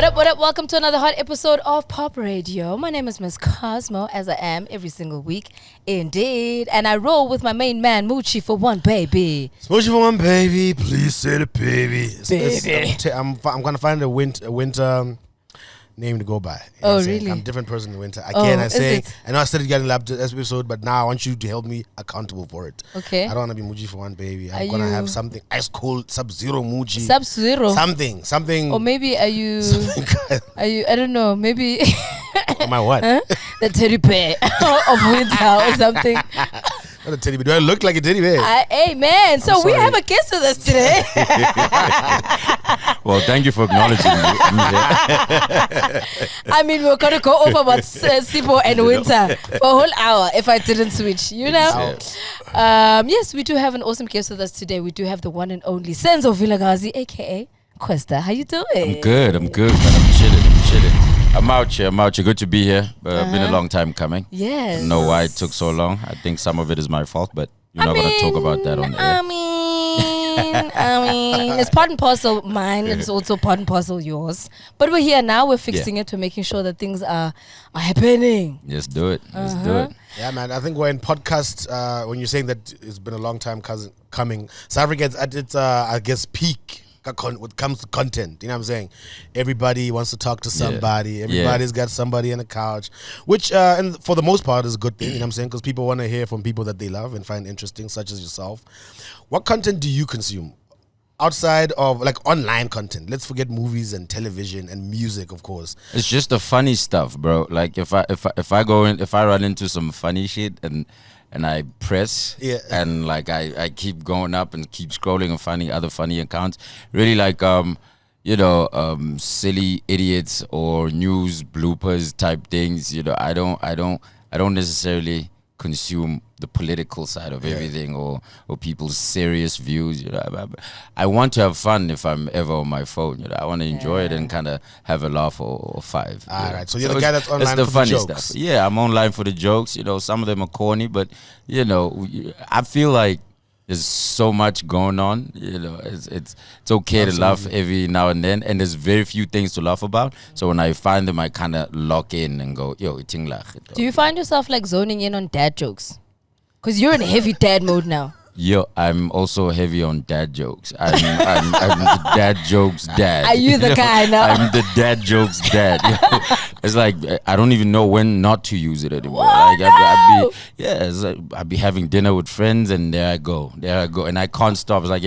What up, what up? Welcome to another hot episode of Pop Radio. My name is Miss Cosmo, as I am every single week. Indeed. And I roll with my main man, Moochie for one baby. Moochie for one baby. Please say the baby. I'm going to find a winter name to go by. Oh, really? I'm a different person in winter. Again, I know I started getting lapped this episode, but now I want you to help me accountable for it. Okay. I don't want to be Moochie for one baby. I'm going to have something ice cold, Sub-Zero Moochie. Sub-Zero? Something. Or maybe are you, I don't know, maybe. Am I what? Huh? The teddy bear of winter or something. Not a teddy bear. Do I look like a teddy bear? Hey, man. So we have a guest with us today. Well, thank you for acknowledging me. I mean, we're going to go over about Sipo and winter for a whole hour if I didn't switch, you know? Yes, we do have an awesome guest with us today. We do have the one and only Senzo Vilagazi, a.k.a. Kwesta. How you doing? I'm good, man. I'm chilling. I'm out here. Good to be here. Been a long time coming. Yes. I don't know why it took so long. I think some of it is my fault, but you're not going to talk about that on the air. I mean, it's part and parcel mine, and it's also part and parcel yours. But we're here now. We're fixing it. We're making sure that things are happening. Let's do it. Yeah, man. I think we're in podcast. When you're saying that it's been a long time coming, South Africa at its, I guess, peak. When it comes to content, you know what I'm saying? Everybody wants to talk to somebody. Yeah. Everybody's got somebody on the couch, which and for the most part is a good thing, you know what I'm saying? Because people want to hear from people that they love and find interesting, such as yourself. What content do you consume outside of like online content? Let's forget movies and television and music, of course. It's just the funny stuff, bro. Like if I run into some funny shit and I press and like I keep going up and keep scrolling and finding other funny accounts. Really like silly idiots or news bloopers type things. You know, I don't necessarily consume the political side of everything or people's serious views. You know, I want to have fun if I'm ever on my phone. You know, I want to enjoy it and kind of have a laugh or five. All right, so you're the guy that's online the for funny the jokes. Stuff. Yeah, I'm online for the jokes. You know, some of them are corny, but you know, I feel like there's so much going on. You know, it's okay to laugh every now and then, and there's very few things to laugh about. So when I find them, I kind of lock in and go, yo, it's lach. Do you find yourself like zoning in on dad jokes? Because you're in heavy dad mode now. Yo, I'm also heavy on dad jokes. I'm the dad jokes dad. Are you the guy now? I'm the dad jokes dad. It's like I don't even know when not to use it anymore. What? Like I'd be having dinner with friends and there I go, and I can't stop. It's like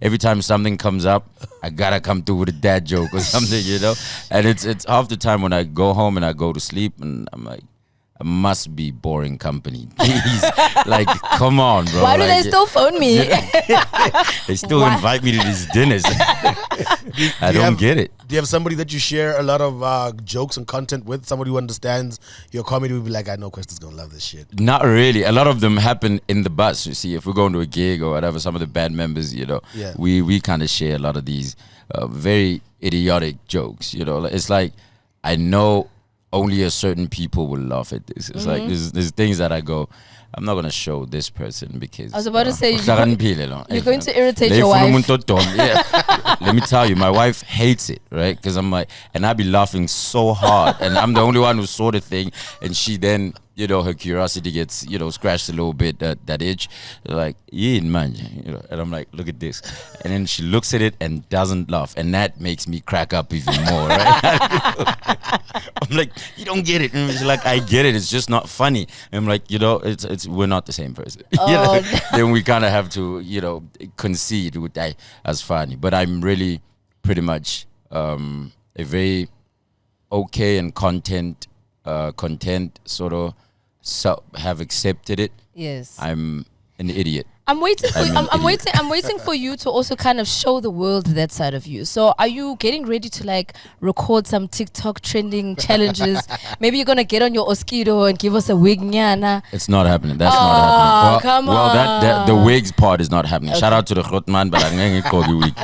every time something comes up, I gotta come through with a dad joke or something, you know. And it's half the time when I go home and I go to sleep and I'm like, I must be boring company. Please, like, come on, bro. Why do they still phone me? They still invite me to these dinners. I don't get it. Do you have somebody that you share a lot of jokes and content with? Somebody who understands your comedy will be like, I know Questa's going to love this shit. Not really. A lot of them happen in the bus. You see, if we're going to a gig or whatever, some of the band members, you know, we kind of share a lot of these very idiotic jokes. You know, it's like, I know only a certain people will laugh at this. It's like there's things that I go, I'm not gonna show this person because I was about to say you're going to irritate your wife. Let me tell you, my wife hates it, right? Because I'm like, and I be laughing so hard, and I'm the only one who saw the thing, and she then, you know, her curiosity gets, you know, scratched a little bit, that itch. They're like, yeah, man, you know, and I'm like, look at this, and then she looks at it and doesn't laugh, and that makes me crack up even more, right? I'm like, you don't get it, and she's like, I get it, it's just not funny. And I'm like, you know, it's we're not the same person. You know? Then we kind of have to, you know, concede with that as funny. But I'm really pretty much a very okay and content sort of have accepted it. Yes. I'm an idiot. I'm waiting for you to also kind of show the world that side of you. So are you getting ready to like record some TikTok trending challenges? Maybe you're gonna get on your Oskido and give us a wig nyana. It's not happening. That's not happening. Come on. Well, that the wigs part is not happening. Okay. Shout out to the Grotman, but I'm gonna get Kogi week.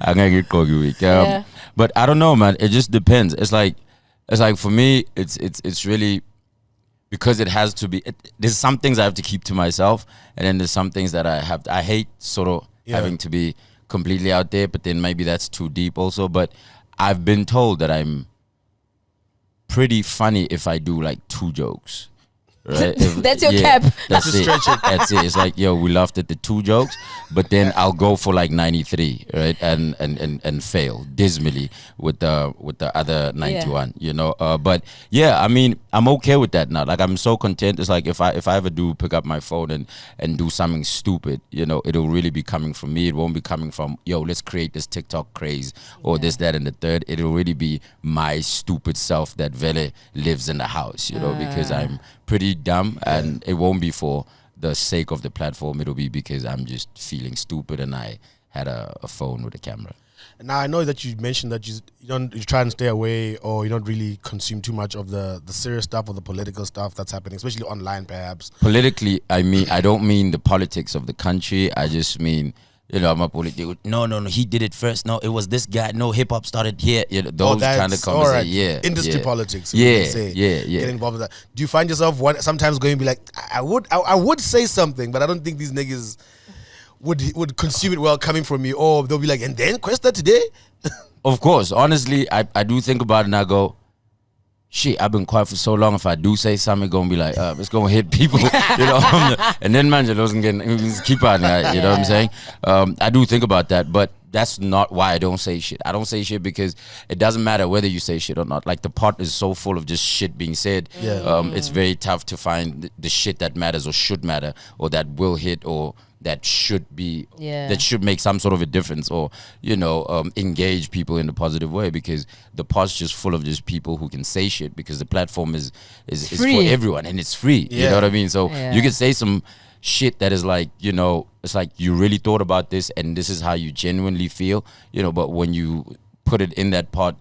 I'm gonna get Kogi week. But I don't know, man. It just depends. It's like for me, it's really, because it has to be, there's some things I have to keep to myself, and then there's some things that I hate sort of having to be completely out there, but then maybe that's too deep also. But I've been told that I'm pretty funny if I do like 2 jokes. Right? That's your cap. That's it. That's it. It's like, yo, we laughed at the 2 jokes, but then I'll go for like 93, right? And fail dismally with the other 91, you know. But yeah, I mean, I'm okay with that now. Like, I'm so content. It's like if I ever do pick up my phone and do something stupid, you know, it'll really be coming from me. It won't be coming from, yo, let's create this TikTok craze or this, that, and the third. It'll really be my stupid self that Vele lives in the house, you know, because I'm pretty dumb, and it won't be for the sake of the platform. It'll be because I'm just feeling stupid and I had a phone with a camera. Now I know that you mentioned that you try and stay away, or you don't really consume too much of the serious stuff or the political stuff that's happening, especially online perhaps. Politically, I don't mean the politics of the country. I just mean, you know, I'm a political. No, he did it first. No, it was this guy. No, hip hop started here. You know, those kind of conversations. Right. Yeah, industry politics. Yeah, Get involved with that. Do you find yourself sometimes going to be like, I would say something, but I don't think these niggas would consume it well coming from me, or they'll be like, and then Kwesta today. Of course, honestly, I do think about it and I go, shit, I've been quiet for so long. If I do say something, it's gonna be like, it's gonna hit people, you know. And then man, doesn't get keep on, you know what I'm saying? I do think about that, but that's not why I don't say shit. I don't say shit because it doesn't matter whether you say shit or not. Like, the pot is so full of just shit being said. It's very tough to find the shit that matters or should matter or that will hit or that should be that should make some sort of a difference, or, you know, engage people in a positive way, because the pot's just full of just people who can say shit, because the platform is for everyone and it's free. You know what I mean? So you can say some shit that is like, you know, it's like you really thought about this and this is how you genuinely feel, you know, but when you put it in that pot,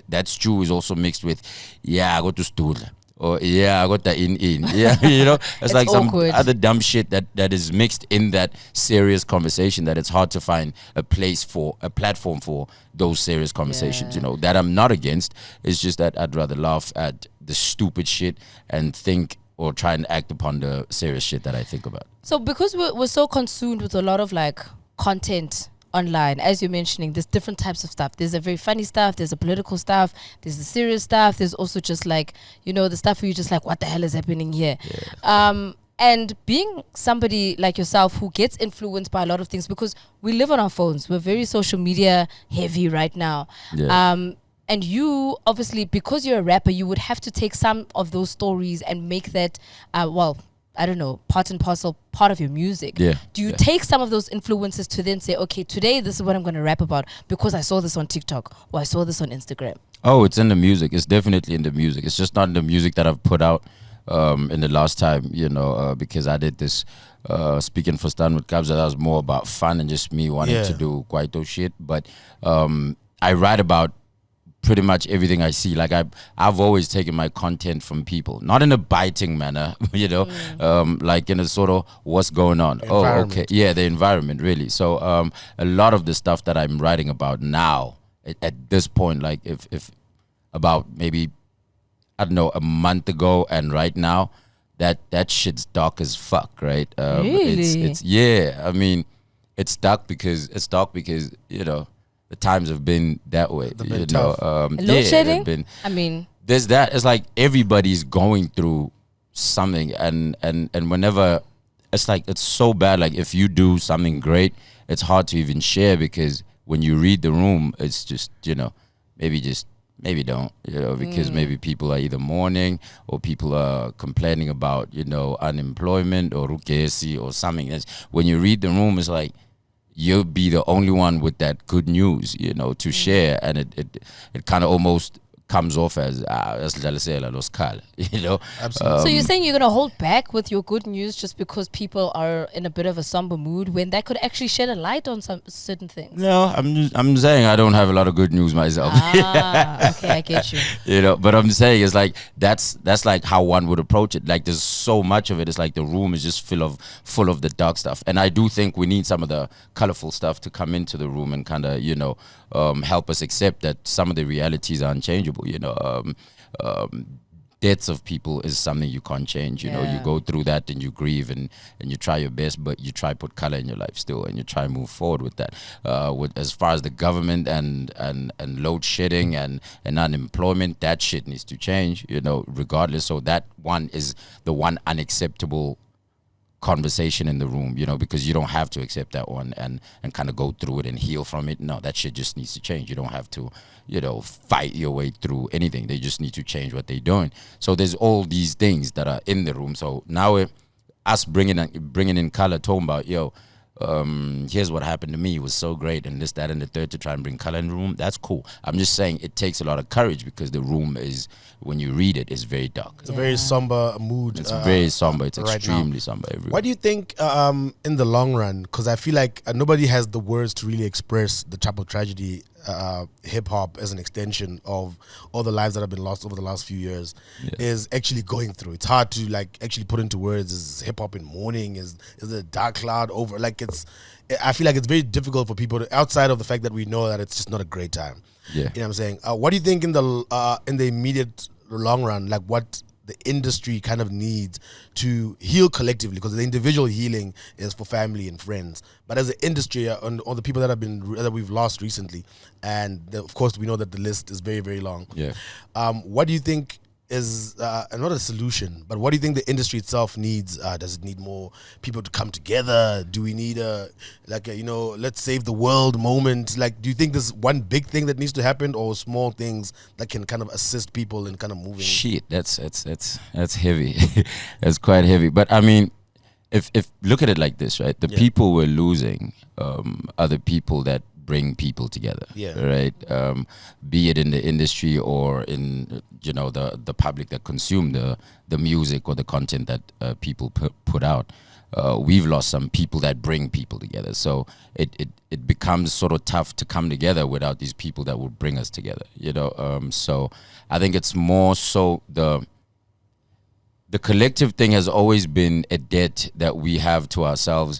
that stew is also mixed with, I go to stool. Or I got that in. Yeah, you know, it's like awkward. Some other dumb shit that is mixed in that serious conversation, that it's hard to find a platform for those serious conversations, you know, that I'm not against. It's just that I'd rather laugh at the stupid shit and think or try and act upon the serious shit that I think about. So because we're so consumed with a lot of like content online, as you're mentioning, there's different types of stuff. There's a very funny stuff, there's a political stuff, there's the serious stuff, there's also just like, you know, the stuff where you're just like, what the hell is happening here? And being somebody like yourself who gets influenced by a lot of things, because we live on our phones, we're very social media heavy right now. And you, obviously, because you're a rapper, you would have to take some of those stories and make that, I don't know, part and parcel, part of your music. Do you take some of those influences to then say, okay, today this is what I'm going to rap about because I saw this on TikTok or I saw this on Instagram? Oh, it's in the music. It's definitely in the music. It's just not in the music that I've put out in the last time, you know, because I did this Speaking for Stan with Kabza. That was more about fun and just me wanting to do Kwaito shit. But I write about pretty much everything I see. Like, I've always taken my content from people, not in a biting manner, you know, like in a sort of what's going on. Oh, okay. Yeah, the environment, really. So a lot of the stuff that I'm writing about now, at this point, like if about maybe, I don't know, a month ago and right now, that shit's dark as fuck, right? Really? It's I mean, it's dark because you know, the times have been that way, you know. Load shedding? I mean, there's that. It's like everybody's going through something, and whenever, it's like, it's so bad. Like, if you do something great, it's hard to even share, because when you read the room, it's just, you know, maybe don't, you know, because maybe people are either mourning or people are complaining about, you know, unemployment or rukesi or something. When you read the room, it's like, you'll be the only one with that good news, you know, to share, and it kind of almost comes off as you know. Absolutely. So you're saying you're gonna hold back with your good news just because people are in a bit of a somber mood, when that could actually shed a light on some certain things? No, I'm saying I don't have a lot of good news myself. Okay, I get you. You know, but I'm saying it's like that's like how one would approach it. Like, there's so much of it. It's like the room is just full of the dark stuff, and I do think we need some of the colorful stuff to come into the room and kind of, you know, help us accept that some of the realities are unchangeable. You know, deaths of people is something you can't change. You know, you go through that and you grieve and you try your best, but you try put color in your life still, and you try move forward with that. With as far as the government and load shedding and unemployment, that shit needs to change. You know, regardless. So that one is the one unacceptable conversation in the room, you know, because you don't have to accept that one and kind of go through it and heal from it. No, that shit just needs to change. You don't have to, you know, fight your way through anything. They just need to change what they're doing. So there's all these things that are in the room. So now we're us bringing in color, talking about, yo, here's what happened to me. It was so great, and this, that, and the third, to try and bring color in the room. That's cool. I'm just saying it takes a lot of courage, because the room is, when you read it, is very dark. It's a very somber mood. It's very somber. It's right extremely somber everywhere. What do you think in the long run? Because I feel like nobody has the words to really express the type of tragedy hip hop, as an extension of all the lives that have been lost over the last few years, is actually going through. It's hard to like actually put into words. Is hip hop in mourning? Is it a dark cloud over? Like, it's. I feel like it's very difficult for people to, outside of the fact that we know that it's just not a great time. Yeah, you know what I'm saying. What do you think in the immediate long run? Like, what the industry kind of needs to heal collectively, because the individual healing is for family and friends, but as an industry, on all the people that we've lost recently, and of course we know that the list is very, very long. What do you think is not a solution, but what do you think the industry itself needs? Does it need more people to come together? Do we need let's save the world moment? Like, do you think there's one big thing that needs to happen, or small things that can kind of assist people in kind of moving? Shit, that's heavy. That's quite heavy. But I mean, if look at it like this, right? The people we're losing are the people that bring people together, right? Be it in the industry or in, you know, the public that consume the music or the content that people put out. We've lost some people that bring people together, so it becomes sort of tough to come together without these people that will bring us together, you know. So I think it's more so the collective thing has always been a debt that we have to ourselves.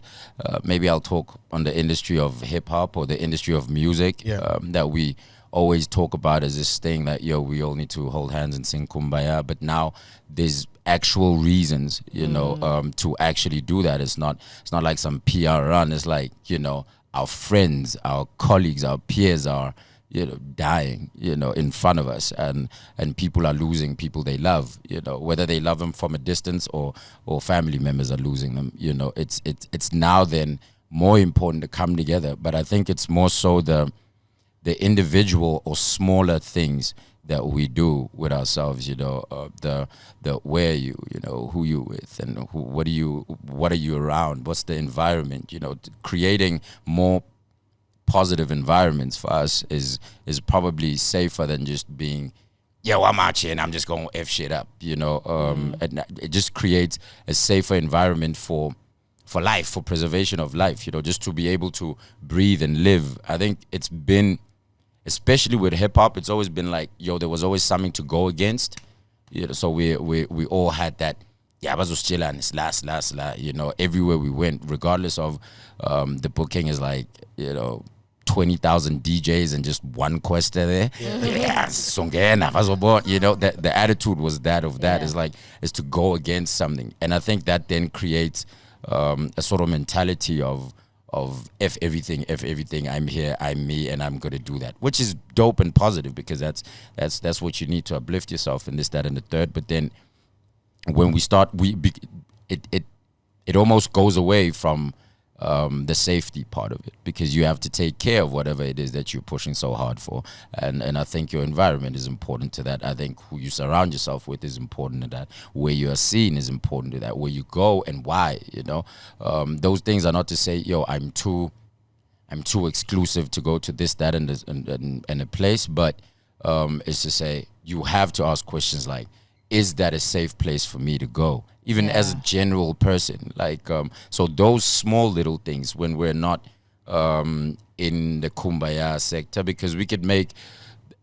Maybe I'll talk on the industry of hip hop or the industry of music, that we always talk about as this thing that, yo, we all need to hold hands and sing Kumbaya. But now there's actual reasons, you know, to actually do that. It's not like some PR run. It's like, you know, our friends, our colleagues, our peers are, you know, dying, you know, in front of us, and people are losing people they love, you know, whether they love them from a distance or family members are losing them, you know. It's now then more important to come together. But I think it's more so the individual or smaller things that we do with ourselves, you know, the where you know, who you with, and what are you around, what's the environment, you know. Creating more positive environments for us is probably safer than just being, yo, I'm out here and I'm just going to F shit up, you know. And it just creates a safer environment for life, for preservation of life, you know, just to be able to breathe and live. I think it's been, especially with hip hop, it's always been like, yo, there was always something to go against, you know. So we all had that, yeah, last, you know, everywhere we went, regardless of the booking is like, you know, 20,000 DJs and just one Kwesta there. You know, the attitude was that of that is to go against something. And I think that then creates a sort of mentality of F everything, I'm here, I'm me, and I'm gonna do that, which is dope and positive, because that's what you need to uplift yourself in this, that, and the third. But then when we start, it almost goes away from the safety part of it, because you have to take care of whatever it is that you're pushing so hard for, and I think your environment is important to that. I think who you surround yourself with is important to that. Where you are seen is important to that. Where you go and why, you know. Those things are not to say, yo, I'm too exclusive to go to this, that, and a place, but it's to say you have to ask questions like, is that a safe place for me to go? Even as a general person, like, so those small little things when we're not in the Kumbaya sector, because we could make,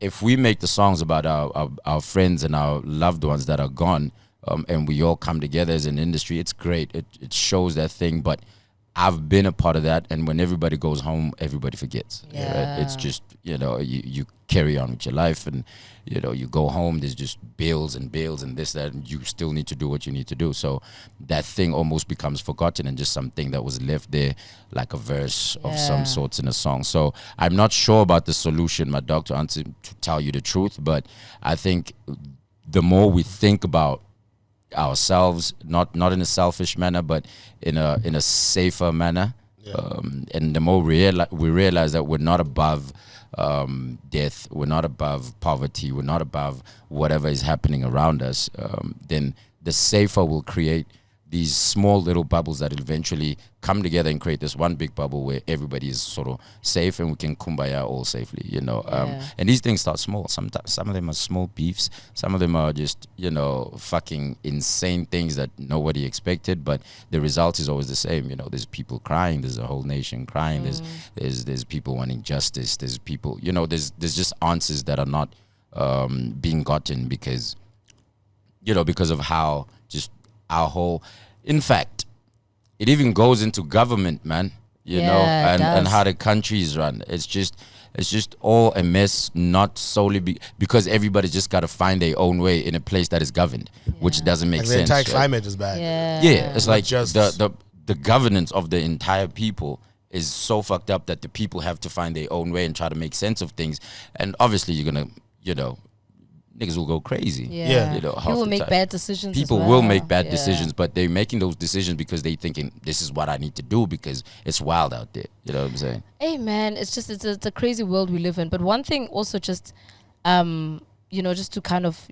if we make the songs about our friends and our loved ones that are gone, and we all come together as an industry, it's great. It shows that thing. But I've been a part of that, and when everybody goes home, everybody forgets. Yeah. Right? It's just, you carry on with your life, and you go home, there's just bills and this, that, and you still need to do what you need to do. So that thing almost becomes forgotten and just something that was left there like a verse of some sorts in a song. So I'm not sure about the solution, my dog, to tell you the truth, but I think the more we think about ourselves, not in a selfish manner, but in a safer manner, and the more we realize that we're not above death, we're not above poverty, we're not above whatever is happening around us, then the safer we'll create these small little bubbles that eventually come together and create this one big bubble where everybody is sort of safe and we can kumbaya all safely, and these things start small. Sometimes some of them are small beefs, some of them are just fucking insane things that nobody expected, but the result is always the same. There's people crying, there's a whole nation crying, there's people wanting justice, there's people, there's just answers that are not being gotten because of how just our whole, in fact, it even goes into government, man, and how the country is run. It's just all a mess, not solely because everybody just got to find their own way in a place that is governed, which doesn't make sense. The entire climate is bad. Yeah, it's not like just the governance of the entire people is so fucked up that the people have to find their own way and try to make sense of things. And obviously you're going to, niggas will go crazy. People will make bad decisions. People will make bad decisions, but they're making those decisions because they're thinking, this is what I need to do because it's wild out there. You know what I'm saying? Hey, man, it's a crazy world we live in. But one thing also just, just to kind of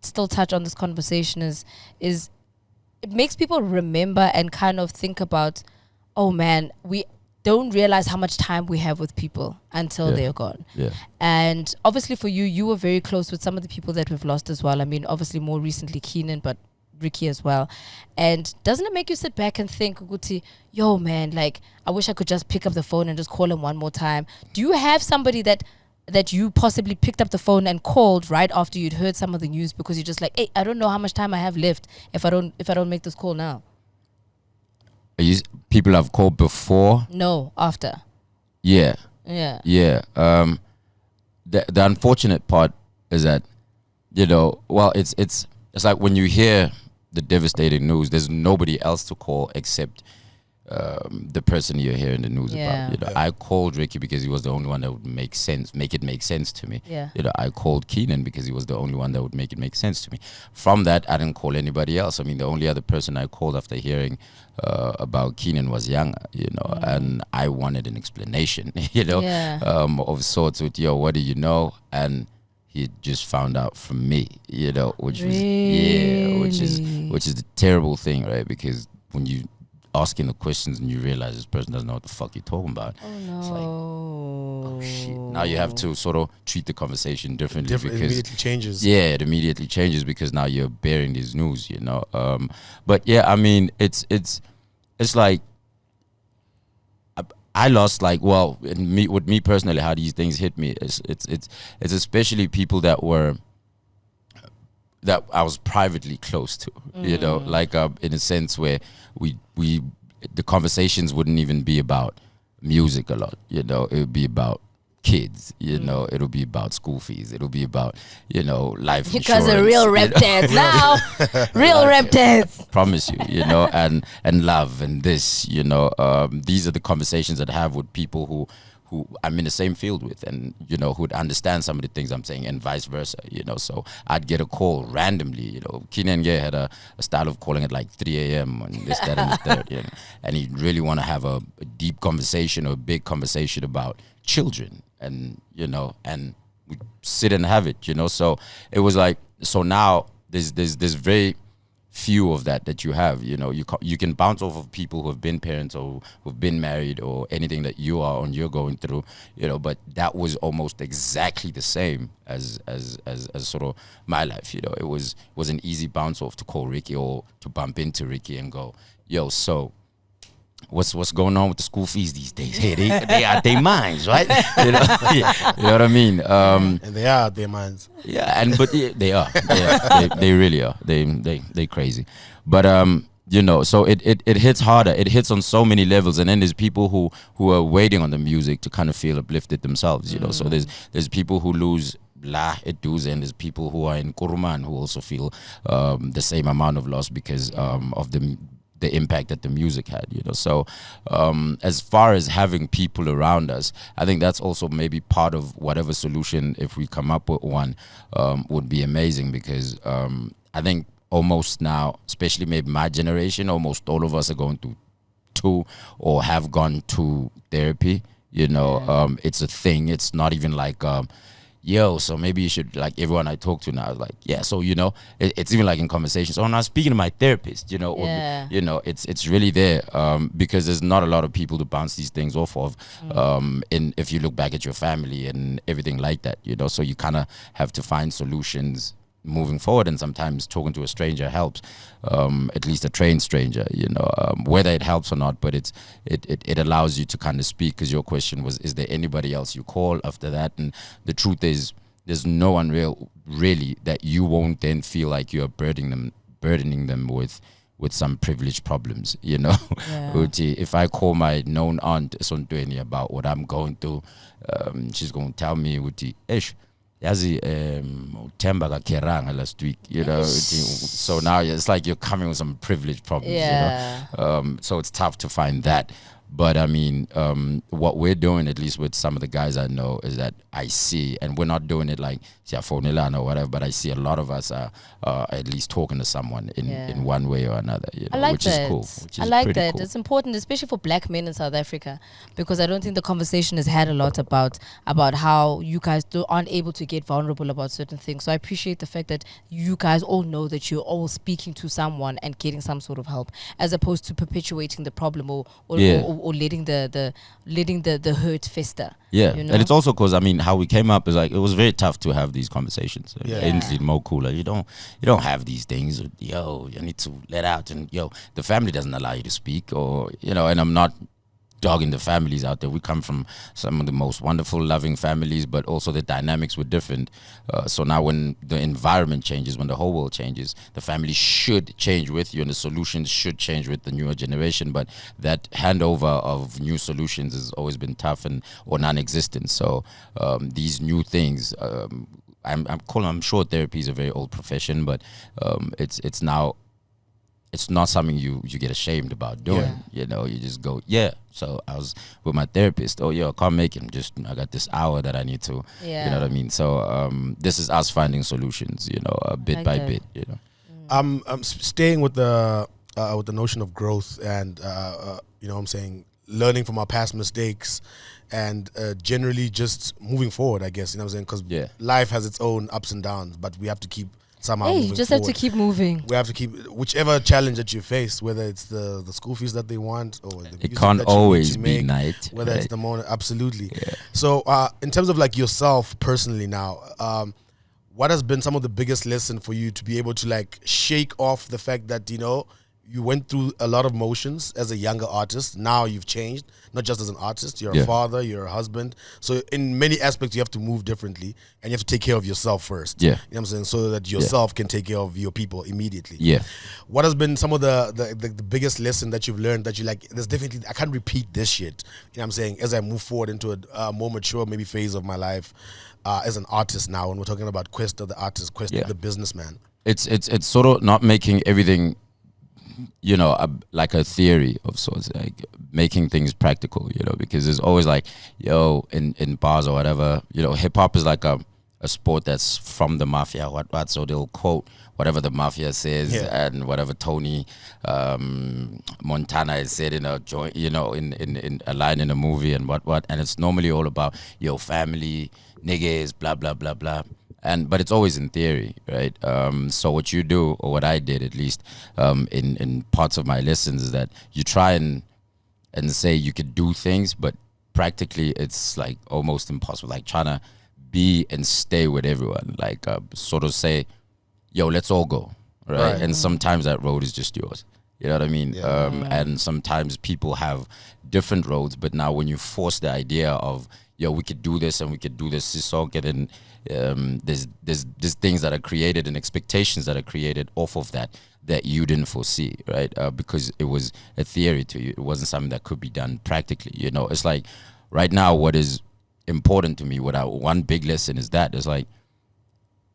still touch on this conversation is it makes people remember and kind of think about, oh, man, we don't realize how much time we have with people until they're gone. And obviously for you were very close with some of the people that we've lost as well. I mean, obviously more recently Keenan, but Ricky as well. And doesn't it make you sit back and think, Uguti, yo, man, like, I wish I could just pick up the phone and just call him one more time. Do you have somebody that you possibly picked up the phone and called right after you'd heard some of the news because you're just like, hey, I don't know how much time I have left if I don't make this call now? People have called before? No, after. Yeah. The unfortunate part is that, it's like when you hear the devastating news, there's nobody else to call except the person you're hearing the news about. I called Ricky because he was the only one that would make it make sense to me. I called Keenan because he was the only one that would make it make sense to me. From that, I didn't call anybody else. I mean, the only other person I called after hearing about Keenan was Younger, and I wanted an explanation, of sorts with, what do you know? And he just found out from me, which was, which is the terrible thing, right? Because when you asking the questions and you realize this person doesn't know what the fuck you're talking about. Oh no. It's like, oh shit. Now you have to sort of treat the conversation differently because it immediately changes. Yeah, it immediately changes because now you're bearing this news, But yeah, I mean, it's like I lost with me personally, how these things hit me. It's especially people that I was privately close to, in a sense where the conversations wouldn't even be about music a lot, it would be about kids, it'll be about school fees, it'll be about, life insurance. You guys are real rep dads now. Real rep dads. Promise you, and love and this, these are the conversations that I have with people who I'm in the same field with and, who'd understand some of the things I'm saying and vice versa, So I'd get a call randomly, Keenan Gay had a style of calling at like 3 a.m. and this, that, and the third, and he'd really want to have a deep conversation or a big conversation about children and, and we sit and have it, So it was like, so now there's very few of that you have, you can bounce off of people who have been parents or who've been married or anything that you're going through, but that was almost exactly the same as sort of my life, it was an easy bounce off to call Ricky or to bump into Ricky and go, yo, so what's going on with the school fees these days? Hey, they are their minds, right? You know what I mean? And they are their minds. Yeah, but they are. They really are. They crazy. But You know, so it hits harder. It hits on so many levels, and then there's people who are waiting on the music to kind of feel uplifted themselves. You know, so there's people who lose la it does, and there's people who are in Kuruman who also feel the same amount of loss because of the impact that the music had. You know, so as far as having people around us, I think that's also maybe part of whatever solution, if we come up with one, would be amazing, because I think almost now, especially maybe my generation, almost all of us are going to or have gone to therapy. You know, it's a thing. It's not even like yo, so maybe you should, like, everyone I talk to now is like, yeah, so, you know, it's even like in conversations, oh, now speaking to my therapist, you know, or, you know, it's really there, because there's not a lot of people to bounce these things off of, if you look back at your family and everything like that, you know, so you kind of have to find solutions moving forward, and sometimes talking to a stranger helps, at least a trained stranger, you know, whether it helps or not, but it allows you to kind of speak, because your question was, is there anybody else you call after that? And the truth is, there's no one really that you won't then feel like you're burdening them with some privileged problems, you know. If I call my known aunt Sontweni about what I'm going through, she's going to tell me, Ish, yazi Themba Keranga last week, you know. So now it's like you're coming with some privileged problems, you know. So it's tough to find that. But I mean, what we're doing, at least with some of the guys I know, is that I see, and we're not doing it like or whatever, but I see a lot of us are at least talking to someone in one way or another, you know, I like which that. is cool. I like that. Cool. It's important, especially for black men in South Africa, because I don't think the conversation has had a lot about how you guys aren't able to get vulnerable about certain things. So I appreciate the fact that you guys all know that you're all speaking to someone and getting some sort of help, as opposed to perpetuating the problem or letting the hurt fester. Yeah, you know? And it's also because, I mean, how we came up is like, it was very tough to have these conversations. More cooler. You don't have these things. Yo, you need to let out, and yo, the family doesn't allow you to speak, or, you know. And I'm not dogging the families out there. We come from some of the most wonderful, loving families, but also the dynamics were different. So now when the environment changes, when the whole world changes, the family should change with you, and the solutions should change with the newer generation. But that handover of new solutions has always been tough or non-existent. So these new things, I'm sure therapy is a very old profession, but it's now. It's not something you get ashamed about doing. You know, you just go, so I was with my therapist. Oh, I can't make it. I got this hour that I need to, you know what I mean? So this is us finding solutions, you know, bit by bit, you know. I'm staying with the notion of growth and, you know what I'm saying, learning from our past mistakes and generally just moving forward, I guess, you know what I'm saying? Because life has its own ups and downs, but we have to keep somehow moving just forward. have to keep moving. We have to keep whichever challenge that you face, whether it's the school fees that they want, or the it can't always be night. Whether it's the morning, absolutely. So, in terms of like yourself personally now, what has been some of the biggest lesson for you to be able to like shake off the fact that, you know, you went through a lot of motions as a younger artist. Now you've changed, not just as an artist. You're a father, you're a husband. So in many aspects, you have to move differently, and you have to take care of yourself first. You know what I'm saying? So that yourself can take care of your people immediately. What has been some of the biggest lesson that you've learned that you like, there's definitely, I can't repeat this shit. You know what I'm saying? As I move forward into a more mature maybe phase of my life as an artist now, and we're talking about Kwesta the artist, Kwesta the businessman. It's sort of not making everything, you know, like a theory of sorts, like making things practical, you know, because there's always like, in bars or whatever, you know, hip hop is like a sport that's from the mafia, what, so they'll quote whatever the mafia says and whatever Tony Montana has said in a joint, you know, in a line in a movie and what, and it's normally all about family, niggas, blah blah blah blah. But it's always in theory, right? So what you do, or what I did at least, in parts of my lessons, is that you try and say you could do things, but practically it's like almost impossible. Like trying to be and stay with everyone, like sort of say, let's all go, right? And sometimes that road is just yours. You know what I mean? And sometimes people have different roads, but now when you force the idea of, yo, we could do this and we could do this song, and then there's things that are created and expectations that are created off of that you didn't foresee, right? Because it was a theory to you. It wasn't something that could be done practically. You know, it's like right now, what is important to me, one big lesson is that it's like,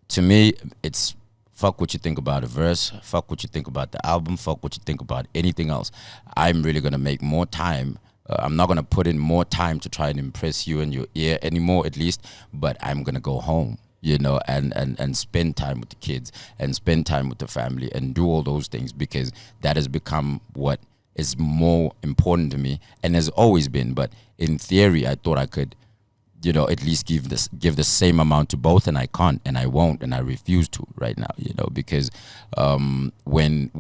to me, it's fuck what you think about a verse, fuck what you think about the album, fuck what you think about anything else. I'm really gonna make more time. I'm not gonna put in more time to try and impress you and your ear anymore, at least. But I'm gonna go home, you know, and spend time with the kids and spend time with the family and do all those things, because that has become what is more important to me and has always been. But in theory, I thought I could, you know, at least give the same amount to both, and I can't, and I won't, and I refuse to right now, you know, because when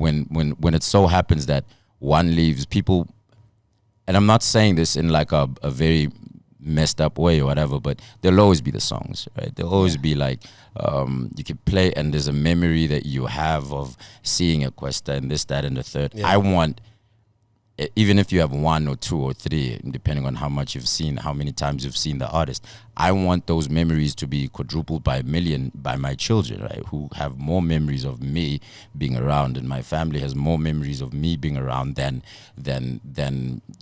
it so happens that one leaves, people, and I'm not saying this in like a very messed up way or whatever, but there'll always be the songs, right? There'll always be like, you can play, and there's a memory that you have of seeing a Kwesta and this, that, and the third. I want, even if you have one or two or three, depending on how much you've seen, how many times you've seen the artist, I want those memories to be quadrupled by a million by my children, right? Who have more memories of me being around, and my family has more memories of me being around than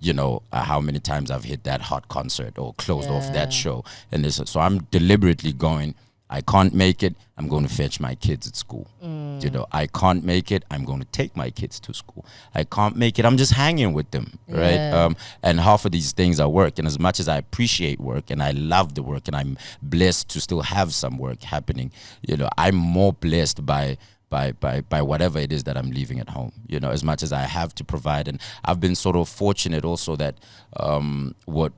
you know, how many times I've hit that hot concert or closed off that show. And this, so I'm deliberately going, I can't make it, I'm going to fetch my kids at school. You know, I can't make it, I'm going to take my kids to school. I can't make it, I'm just hanging with them, right? And half of these things are work. And as much as I appreciate work and I love the work and I'm blessed to still have some work happening, you know, I'm more blessed by whatever it is that I'm leaving at home, you know, as much as I have to provide. And I've been sort of fortunate also that what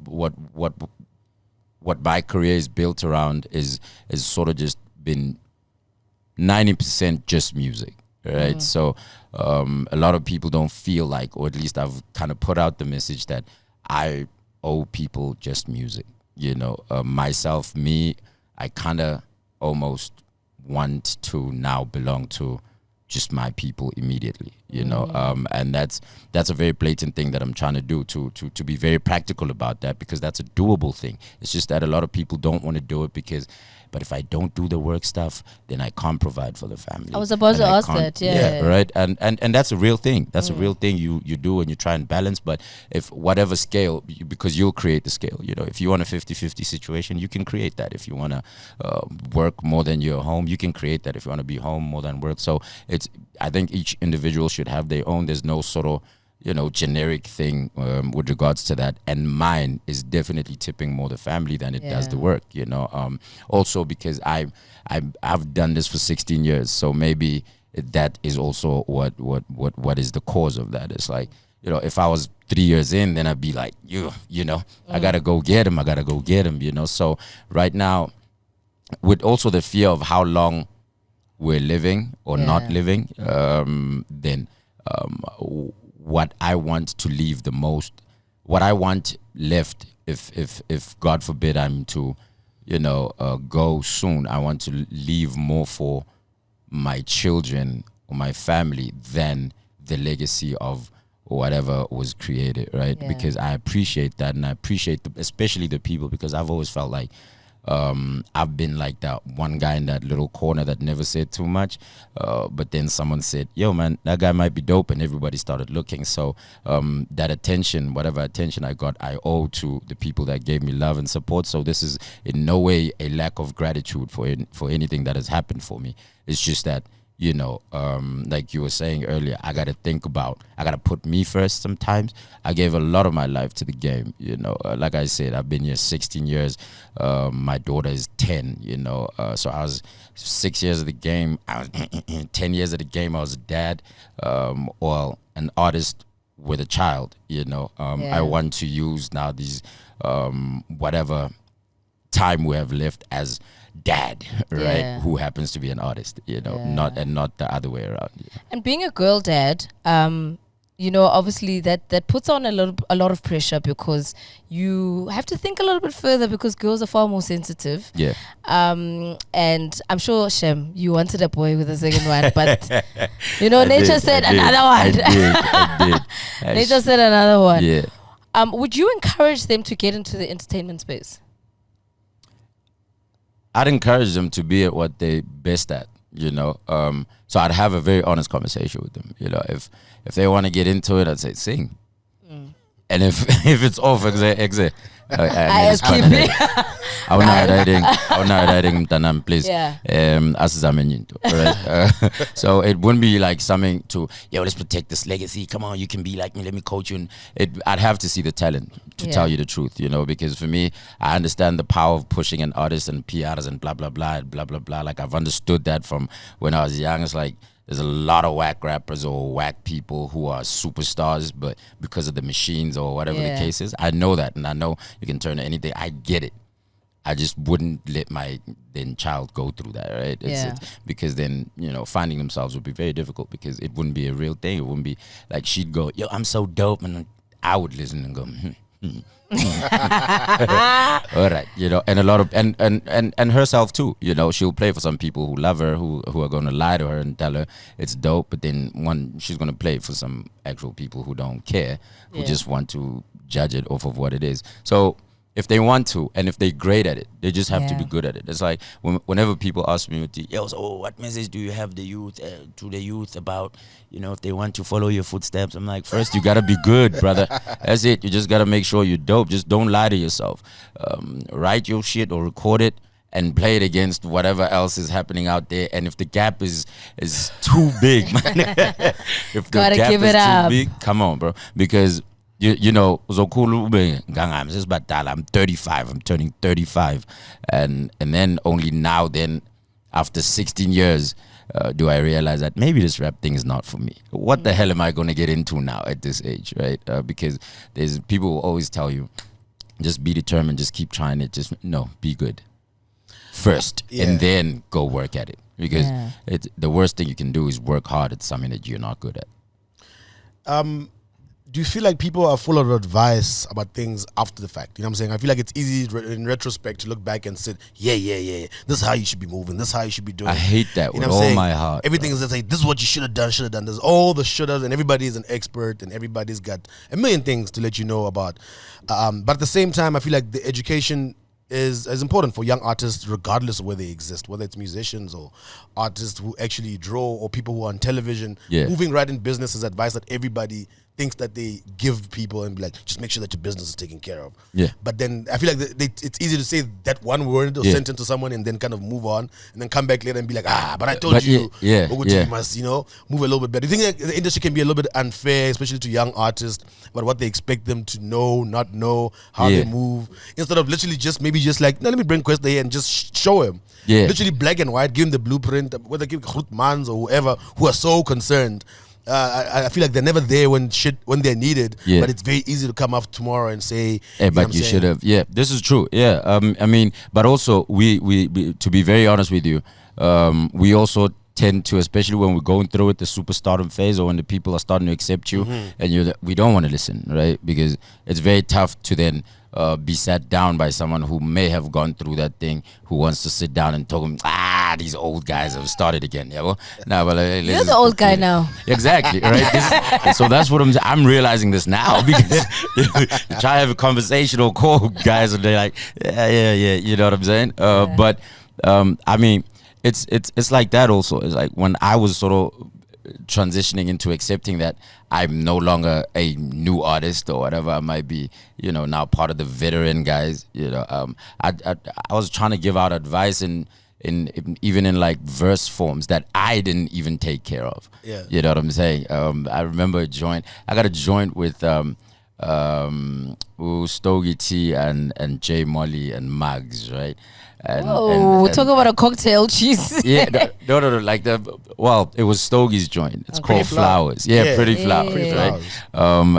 my career is built around is sort of just been 90% just music, right? So a lot of people don't feel like, or at least I've kind of put out the message that I owe people just music, you know. Myself, me, I kind of almost want to now belong to just my people immediately, you know, and that's a very blatant thing that I'm trying to do, to be very practical about that, because that's a doable thing. It's just that a lot of people don't want to do it because, but if I don't do the work stuff, then I can't provide for the family. I was about to ask that, right, and that's a real thing. That's a real thing you do, and you try and balance. But if whatever scale, because you'll create the scale, you know, if you want a 50-50 situation, you can create that. If you want to work more than you're home, you can create that. If you want to be home more than work, so I think each individual should have their own. There's no sort of, you know, generic thing with regards to that. And mine is definitely tipping more the family than it does the work, you know. Also because I've done this for 16 years, so maybe that is also what is the cause of that. It's like, you know, if I was 3 years in, then I'd be like, you know, I gotta go get him, you know. So right now, with also the fear of how long we're living or not living, then what I want to leave the most, what I want left, if God forbid I'm to, you know, go soon, I want to leave more for my children or my family than the legacy of whatever was created, right? Because I appreciate that, and I appreciate especially the people, because I've always felt like I've been like that one guy in that little corner that never said too much, but then someone said, yo man, that guy might be dope, and everybody started looking. So that attention, whatever attention I got, I owe to the people that gave me love and support. So this is in no way a lack of gratitude for anything that has happened for me. It's just that, you know, like you were saying earlier, I got to put me first sometimes. I gave a lot of my life to the game, you know. Like I said, I've been here 16 years. My daughter is 10, you know. So I was 6 years of the game. I was 10 years of the game. I was a dad, or an artist with a child, you know. I want to use now these, whatever time we have left as dad, right, who happens to be an artist, you know, not the other way around. And being a girl dad, you know, obviously that puts on a lot of pressure, because you have to think a little bit further, because girls are far more sensitive. And I'm sure, Shem, you wanted a boy with a second one, but you know, nature said another one. I did. Nature said another one. Would you encourage them to get into the entertainment space? I'd encourage them to be at what they're best at, so I'd have a very honest conversation with them. If they want to get into it, I'd say sing. And if it's off, exit. Awunayidayiding mntanami, please. Asizame into, right? So it wouldn't be like something to, let's protect this legacy. Come on, you can be like me. Let me coach you. I'd have to see the talent to tell you the truth, because for me, I understand the power of pushing an artist and PRs and blah, blah, blah, blah, blah, blah. Like I've understood that from when I was young. It's like, there's a lot of whack rappers or whack people who are superstars, but because of the machines or whatever the case is, I know that, and I know you can turn to anything. I get it. I just wouldn't let my then child go through that, right? It's because then, finding themselves would be very difficult because it wouldn't be a real thing. It wouldn't be like she'd go, yo, I'm so dope, and I would listen and go, all right, and a lot of and herself too, she'll play for some people who love her, who are going to lie to her and tell her it's dope, but then she's going to play for some actual people who don't care, who just want to judge it off of what it is. So if they want to, and if they're great at it, they just have to be good at it. It's like whenever people ask me, so what message do you have to the youth about, if they want to follow your footsteps? I'm like, first you gotta be good, brother. That's it. You just gotta make sure you're dope. Just don't lie to yourself. Write your shit or record it and play it against whatever else is happening out there. And if the gap is too big, if the Gotta gap give is it too up. big, come on, bro, because. I'm 35. I'm turning 35, and then only now, then after 16 years, do I realize that maybe this rap thing is not for me. What the hell am I going to get into now at this age, right? Because there's people who always tell you, just be determined, just keep trying it. Be good first, and then go work at it. Because the worst thing you can do is work hard at something that you're not good at. Do you feel like people are full of advice about things after the fact? You know what I'm saying? I feel like it's easy in retrospect to look back and say, yeah. This is how you should be moving. This is how you should be doing. I hate that with all my heart. Everything is just like, this is what you should have done. There's all the should-haves, and everybody's an expert, and everybody's got a million things to let you know about. But at the same time, I feel like the education is important for young artists, regardless of where they exist, whether it's musicians or artists who actually draw or people who are on television. Moving right in business is advice that everybody thinks that they give people and be like, just make sure that your business is taken care of. But then I feel like it's easy to say that one word or sentence to someone and then kind of move on and then come back later and be like, but I told you, you must, move a little bit better. Do you think that the industry can be a little bit unfair, especially to young artists, about what they expect them to know, not know, how they move, instead of literally just like, no, let me bring Kwesta here and just show him. Literally black and white, give him the blueprint, whether give Mans or whoever who are so concerned. I feel like they're never there when they're needed, but it's very easy to come up tomorrow and say, hey, but you should have. This is true. I mean, but also we to be very honest with you, we also tend to, especially when we're going through it, the superstardom phase, or when the people are starting to accept you, and we don't want to listen, right? Because it's very tough to then be sat down by someone who may have gone through that thing, who wants to sit down and talk, these old guys have started again. You're the old guy now. Exactly, right? So that's what I'm realizing this now, because you try to have a conversation or call guys and they're like, yeah, you know what I'm saying? But I mean, it's like that also. It's like when I was sort of transitioning into accepting that I'm no longer a new artist or whatever I might be, now part of the veteran guys. I was trying to give out advice in even in like verse forms that I didn't even take care of. You know what I'm saying? I remember I got a joint with Stogie T and J Molly and Mags, right? And talk about a cocktail cheese. No. Like it was Stogie's joint. It's called Flowers. Pretty Flowers, right?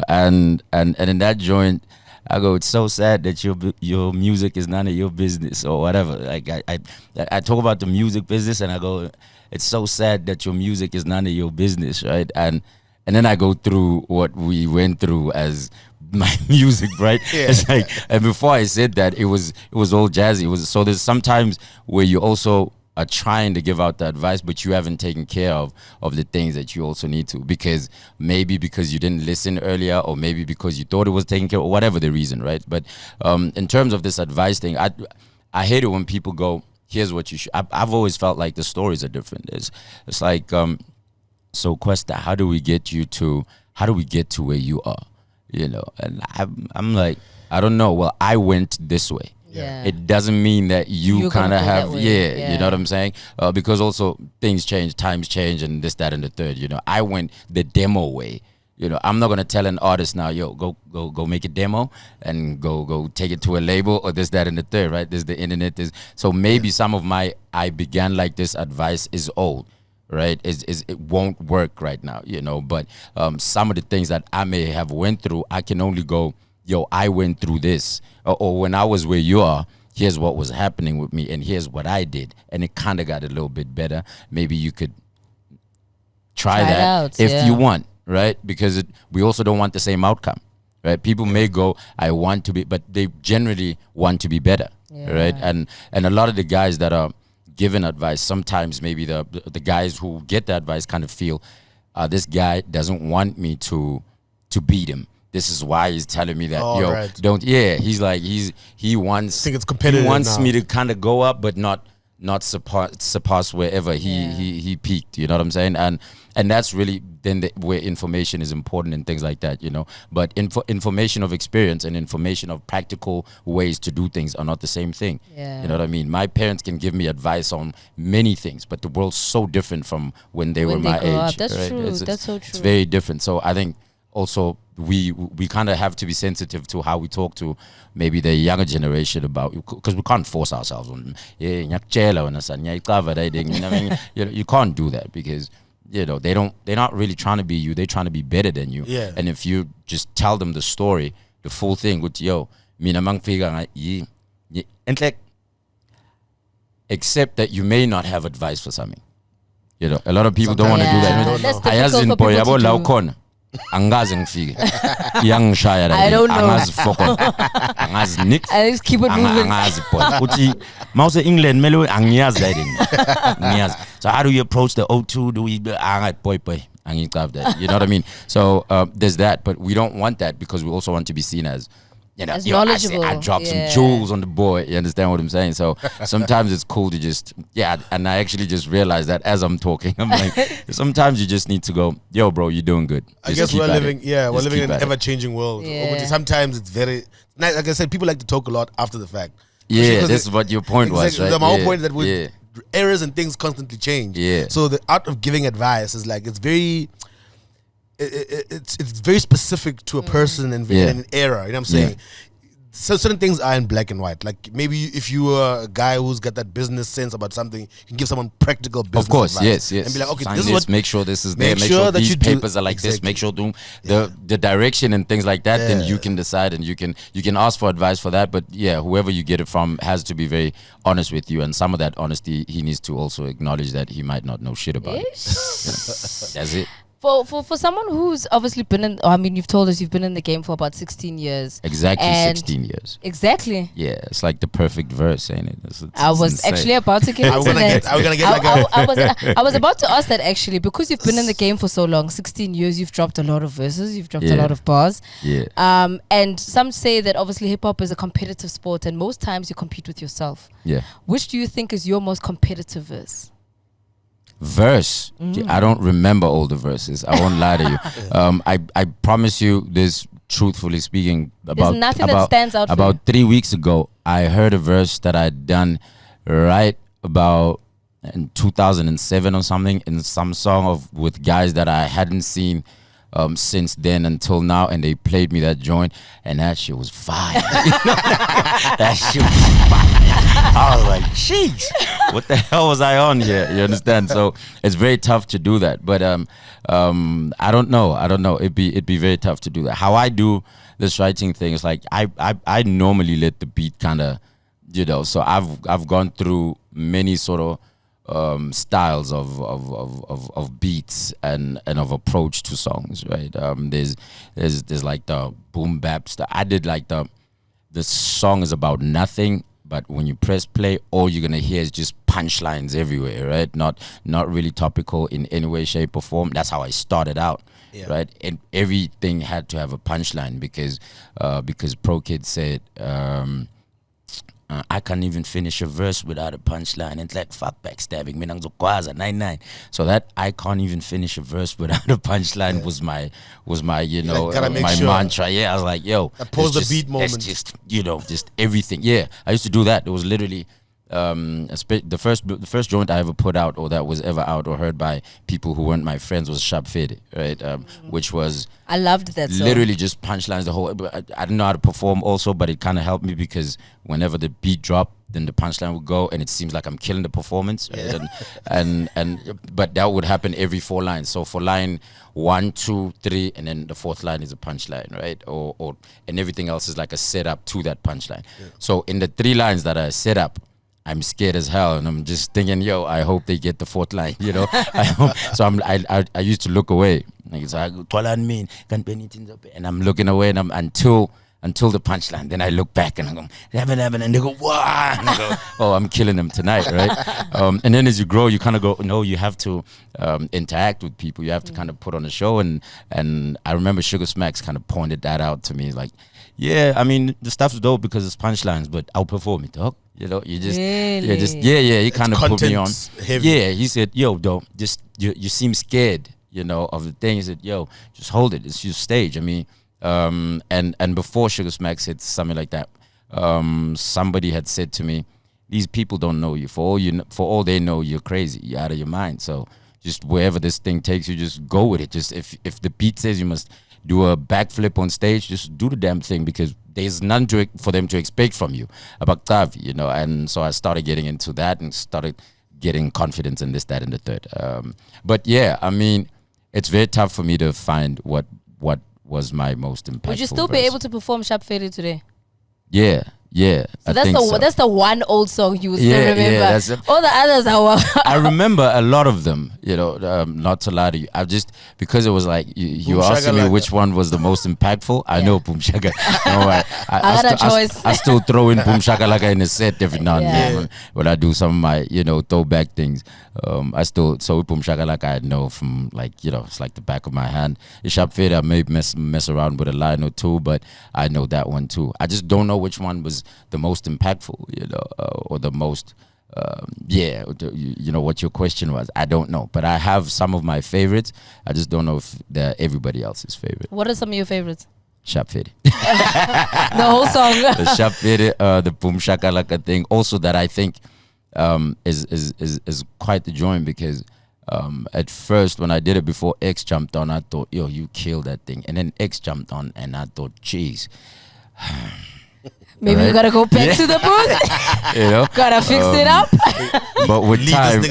And in that joint, I go, it's so sad that your music is none of your business or whatever. Like I talk about the music business, and I go, it's so sad that your music is none of your business, right? And then I go through what we went through as my music, right? It's like, and before I said that, it was all jazzy. So there's sometimes where you also are trying to give out the advice, but you haven't taken care of the things that you also need to, because maybe because you didn't listen earlier, or maybe because you thought it was taken care of, or whatever the reason, right? But in terms of this advice thing, I hate it when people go, here's what you should. I've always felt like the stories are different. It's like so Kwesta, how do we get to where you are? You know, and I'm like, I don't know. Well, I went this way. Yeah. It doesn't mean that you kind of have, yeah, you know what I'm saying? Because also things change, times change, and this, that, and the third. You know, I went the demo way. You know, I'm not gonna tell an artist now, yo, go make a demo and go take it to a label or this, that, and the third, right? There's the internet. So maybe some of my I began like this advice is old, right? It won't work right now, you know. But some of the things that I may have went through, I can only go, yo, I went through this, or when I was where you are, here's what was happening with me, and here's what I did, and it kind of got a little bit better. Maybe you could try that out, if you want, right? Because we also don't want the same outcome, right? People may go, I want to be, but they generally want to be better, right? And a lot of the guys that are given advice, sometimes maybe the guys who get the advice kind of feel, this guy doesn't want me to beat him. This is why he's telling me that, don't. Yeah, he's like he wants. I think it's competitive. He wants now. me to kind of go up, but not surpass wherever he peaked. You know what I'm saying? And that's really then where information is important and things like that. You know, but information of experience and information of practical ways to do things are not the same thing. Yeah. You know what I mean? My parents can give me advice on many things, but the world's so different from when they were my age. Up. That's right? true. That's so true. It's very different. So I think also we kind of have to be sensitive to how we talk to maybe the younger generation about, because we can't force ourselves on you know, you can't do that, because you know they're not really trying to be you, they're trying to be better than you. And if you just tell them the story, the full thing with except that you may not have advice for something. You know, a lot of people don't want to do that. That's difficult for people to do. Angazi ngifike iyangishaya I don't know. angazi foko angazi nick I just keep it moving. angazi boy uthi mawuse England mele angiyazi that ngiyazi. So how do you approach the O2? Do we boy angicave that, you know what I mean? So there's that, but we don't want that, because we also want to be seen as, you know, as knowledgeable. I dropped some jewels on the boy. You understand what I'm saying? So sometimes it's cool to just, and I actually just realized that as I'm talking. I'm like, sometimes you just need to go, yo, bro, you're doing good. I guess we're living in an ever-changing world. Yeah. Sometimes it's very, like I said, people like to talk a lot after the fact. Yeah, this is what your point was, right? My whole point is that errors and things constantly change. Yeah. So the art of giving advice is like, it's very... It's very specific to a person and an era. You know what I'm saying? So certain things are in black and white. Like maybe if you are a guy who's got that business sense about something, you can give someone practical business advice. Yes. And be like, okay, sign this is what. Make sure this is there. Make sure that these papers are like this. Make sure the direction and things like that. Then you can decide, and you can ask for advice for that. But whoever you get it from has to be very honest with you, and some of that honesty he needs to also acknowledge that he might not know shit about it. That's it. For someone who's obviously been in, I mean, you've told us you've been in the game for about 16 years. Exactly, 16 years. Exactly. Yeah, it's like the perfect verse, ain't it? It's I was insane. actually about to get into that. Are we gonna get like I was about to ask that, actually, because you've been in the game for so long, 16 years, you've dropped a lot of verses, you've dropped a lot of bars. Yeah. And some say that obviously hip hop is a competitive sport, and most times you compete with yourself. Yeah. Which do you think is your most competitive verse? I don't remember all the verses. I won't lie to you. I promise you this, truthfully speaking, There's nothing that stands out about 3 weeks ago, I heard a verse that I'd done right about in 2007 or something, in some song with guys that I hadn't seen since then until now, and they played me that joint, and that shit was fire. That shit was fire. I was like, jeez, what the hell was I on here? You understand? So it's very tough to do that. But I don't know. It'd be very tough to do that. How I do this writing thing is like I normally let the beat kind of, you know. So I've gone through many sort of styles of beats and of approach to songs, right? There's like the boom bap stuff. I did like the song is about nothing, but when you press play, all you're gonna hear is just punchlines everywhere, right? Not really topical in any way, shape, or form. That's how I started out, right? And everything had to have a punchline because Pro Kid said, I can't even finish a verse without a punchline. It's like, fuck backstabbing. Mina ngizokwazi 99. So that I can't even finish a verse without a punchline was my my mantra. Yeah, I was like, yo, pause the beat moment. It's just just everything. Yeah, I used to do that. It was literally the first joint I ever put out, or that was ever out or heard by people who weren't my friends, was Sharp Fede, right? Which was, I loved that song. Literally just punchlines the whole. I didn't know how to perform also, but it kind of helped me because whenever the beat dropped, then the punchline would go, and it seems like I'm killing the performance. Right? But that would happen every 4 lines. So for line 1, 2, 3, and then the 4th line is a punchline, right? Or and everything else is like a setup to that punchline. Yeah. So in the 3 lines that are set up, I'm scared as hell, and I'm just thinking, yo, I hope they get the 4th line, So I used to look away. Like, it's like, and I'm looking away, and I'm until the punchline. Then I look back and I go, and they go, wow, and I go, oh, I'm killing them tonight, right? And then as you grow, you kind of go, no, you have to interact with people. You have to kind of put on a show, and I remember Sugar Smacks kind of pointed that out to me, like, yeah, I mean, the stuff's dope because it's punchlines, but I'll perform it, dog. You just, he kind of put me on. Heavy. Yeah, he said, yo, dog, just, you seem scared, of the thing. He said, yo, just hold it. It's your stage. I mean, and before Sugar Smacks said something like that, somebody had said to me, these people don't know you. For all they know, you're crazy. You're out of your mind. So just wherever this thing takes you, just go with it. Just if the beat says you must do a backflip on stage, just do the damn thing, because there's none for them to expect from you about Tavi, And so I started getting into that and started getting confidence in this, that, and the third. But yeah, I mean, it's very tough for me to find what was my most impactful. Would you still be able to perform Sharp Fede today? Yeah. So that's the one old song you still remember. Yeah, all the others are. I remember a lot of them. Not to lie to you, because it was like you asking me which one was the most impactful. I know Boom Shaka. I still throw in Boom Shakalaka in the set every now and then when I do some of my throwback things. So Boom Shakalaka I know from it's like the back of my hand. Sharp Fede I may mess around with a line or two, but I know that one too. I just don't know which one was the most impactful, or the most, what your question was. I don't know, but I have some of my favorites. I just don't know if they're everybody else's favorite. What are some of your favorites? Sharp Fede. The whole song. The Sharp Fede, the Boom Shakalaka thing. Also, that I think is quite the joint, because at first when I did it before X jumped on, I thought, yo, you killed that thing, and then X jumped on, and I thought, geez. Maybe you gotta go back to the booth. Gotta fix it up. But with time,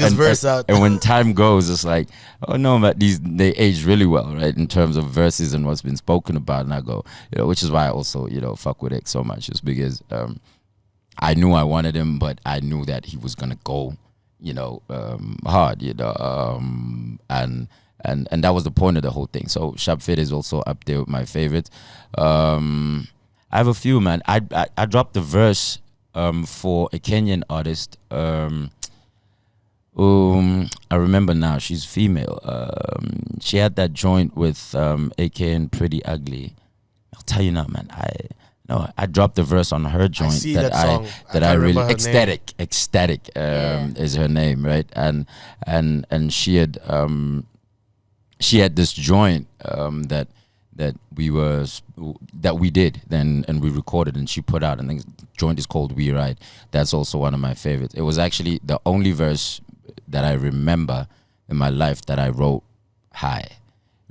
and when time goes, it's like, oh no, but they age really well, right? In terms of verses and what's been spoken about. And I go, which is why I also, fuck with X so much, is because I knew I wanted him, but I knew that he was gonna go, hard, and that was the point of the whole thing. So Sharp Fede is also up there with my favorites. I have a few, man. I dropped the verse for a Kenyan artist. I remember now. She's female. She had that joint with AK and Pretty Ugly. I'll tell you now, man. I dropped the verse on her joint that I really ecstatic is her name, right? And she had this joint that we did then, and we recorded, and she put out, and the joint is called We Ride. That's also one of my favorites. It was actually the only verse that I remember in my life that I wrote high,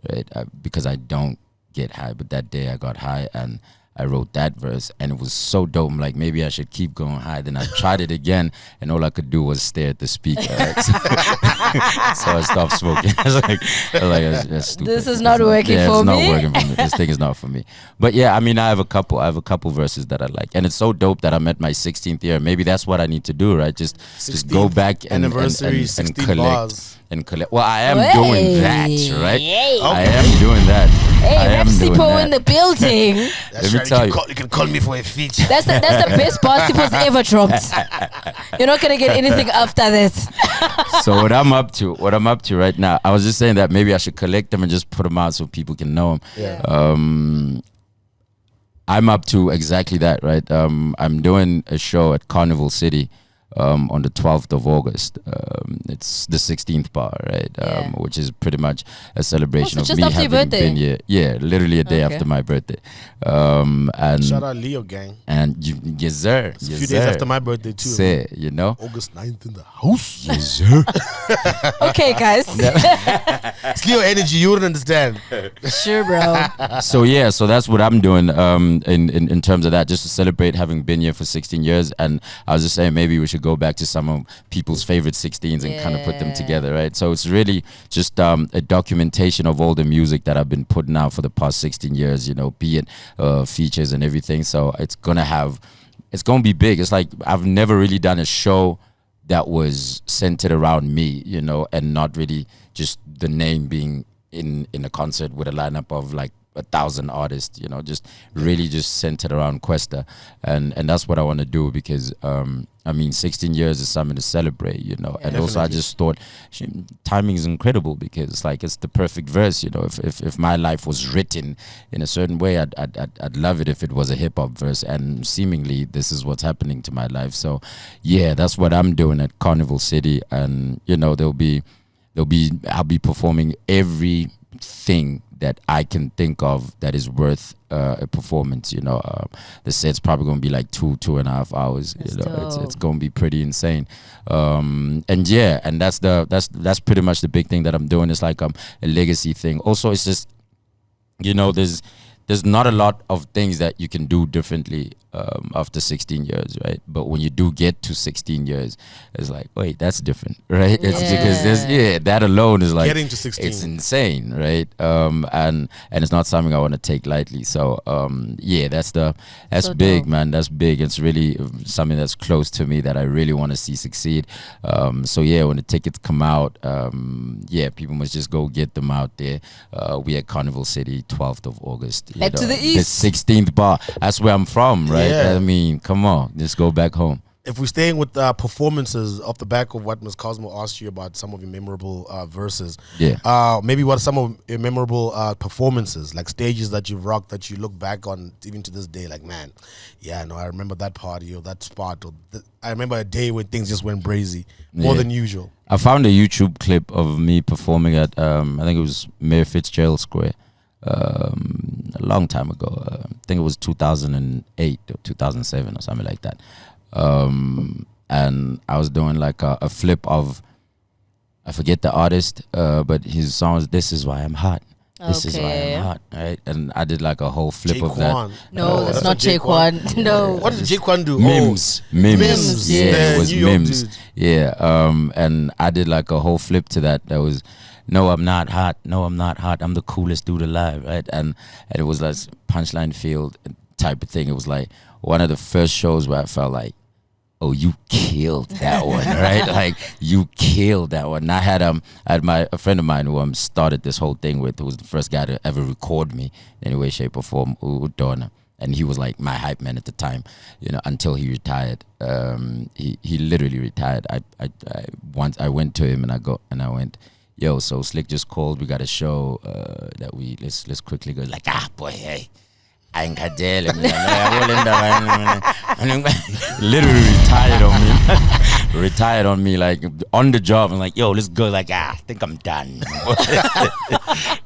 right? Because I don't get high, but that day I got high, and I wrote that verse, and it was so dope. I'm like, maybe I should keep going high. Then I tried it again, and all I could do was stare at the speaker. Right? So I stopped smoking. I was like, that's stupid. This is not working for me. It's not working for me. This thing is not for me. But yeah, I mean, I have a couple verses that I like, and it's so dope that I'm at my 16th year. Maybe that's what I need to do, right? Just go back and collect. Bars. And collect. Well, I am doing that, right? I am doing that. Hey, Repsipo in the building. Let me tell you. You can call me for a feature. That's the best bar Sipo's ever dropped. You're not gonna get anything after that. So what I'm up to right now, I was just saying that maybe I should collect them and just put them out so people can know them. Yeah. I'm up to exactly that, right? I'm doing a show at Carnival City on the 12th of August. It's the 16th bar, right? Which is pretty much a celebration of just me after your having birthday? been here. Yeah, literally a day after my birthday. And Shout out Leo gang. and yes, sir. It's a yes, few days sir. after my birthday too. Say, you know. August 9th in the house. Yes, sir. Okay, guys. It's Leo energy. You wouldn't understand. Sure, bro. So yeah, so that's what I'm doing in terms of that, just to celebrate having been here for 16 years. And I was just saying maybe we should go back to some of people's favorite 16s and kind of put them together, right? So it's really just a documentation of all the music that I've been putting out for the past 16 years, you know, be it features and everything. So it's gonna be big. It's like I've never really done a show that was centered around me, you know, and not really just the name being in a concert with a lineup of like 1,000 artists, you know, just really just centered around Kwesta. And that's what I want to do, because I mean 16 years is something to celebrate, you know. And also I just thought timing is incredible, because it's like it's the perfect verse, you know. If my life was written in a certain way, I'd love it if it was a hip hop verse, and seemingly this is what's happening to my life. So yeah, that's what I'm doing at Carnival City. And you know, I'll be performing everything that I can think of that is worth a performance, you know. The set's probably gonna be like 2.5 hours. That's you know, dope. it's gonna be pretty insane. And yeah, and that's pretty much the big thing that I'm doing. It's like a legacy thing. Also, it's just, you know, there's not a lot of things that you can do differently after 16 years, right? But when you do get to 16 years, it's like, wait, that's different, right? It's because that alone is like Getting to 16. It's insane, right? And it's not something I want to take lightly. So that's So big, dope. man. That's big. It's really something that's close to me that I really want to see succeed. So yeah, when the tickets come out, people must just go get them out there. We at Carnival City, 12th of August. Back to the east. The 16th bar. That's where I'm from, right? Yeah. I mean, come on, just go back home. If we're staying with performances off the back of what Ms. Cosmo asked you about some of your memorable verses, maybe what are some of your memorable performances, like stages that you've rocked that you look back on even to this day, like, man, I remember that party or that spot, or I remember a day when things just went brazy, more than usual. I found a YouTube clip of me performing at, I think it was Mayor Fitzgerald Square. A long time ago. I think it was 2008 or 2007 or something like that. And I was doing like a flip of, I forget the artist, but his song was "This Is Why I'm Hot." This is why I'm hot, right? And I did like a whole flip of that. No, that's not Jaquan. No. What did Jaquan do? Mims. Yeah, it was New York Mims. dude. Yeah. And I did like a whole flip to that. That was, no, I'm not hot. No, I'm not hot. I'm the coolest dude alive, right? And it was like punchline field type of thing. It was like one of the first shows where I felt like, oh, you killed that one, right? Like, you killed that one. And I had a friend of mine who started this whole thing with, who was the first guy to ever record me in any way, shape, or form, Udona. And he was like my hype man at the time, you know, until he retired. He literally retired. Once I went to him and I went, yo, so Slick just called. We got a show that let's quickly go. Like, boy, hey. I ain't got jail. Literally retired on me, like on the job. I'm like, yo, let's go. Like, I think I'm done.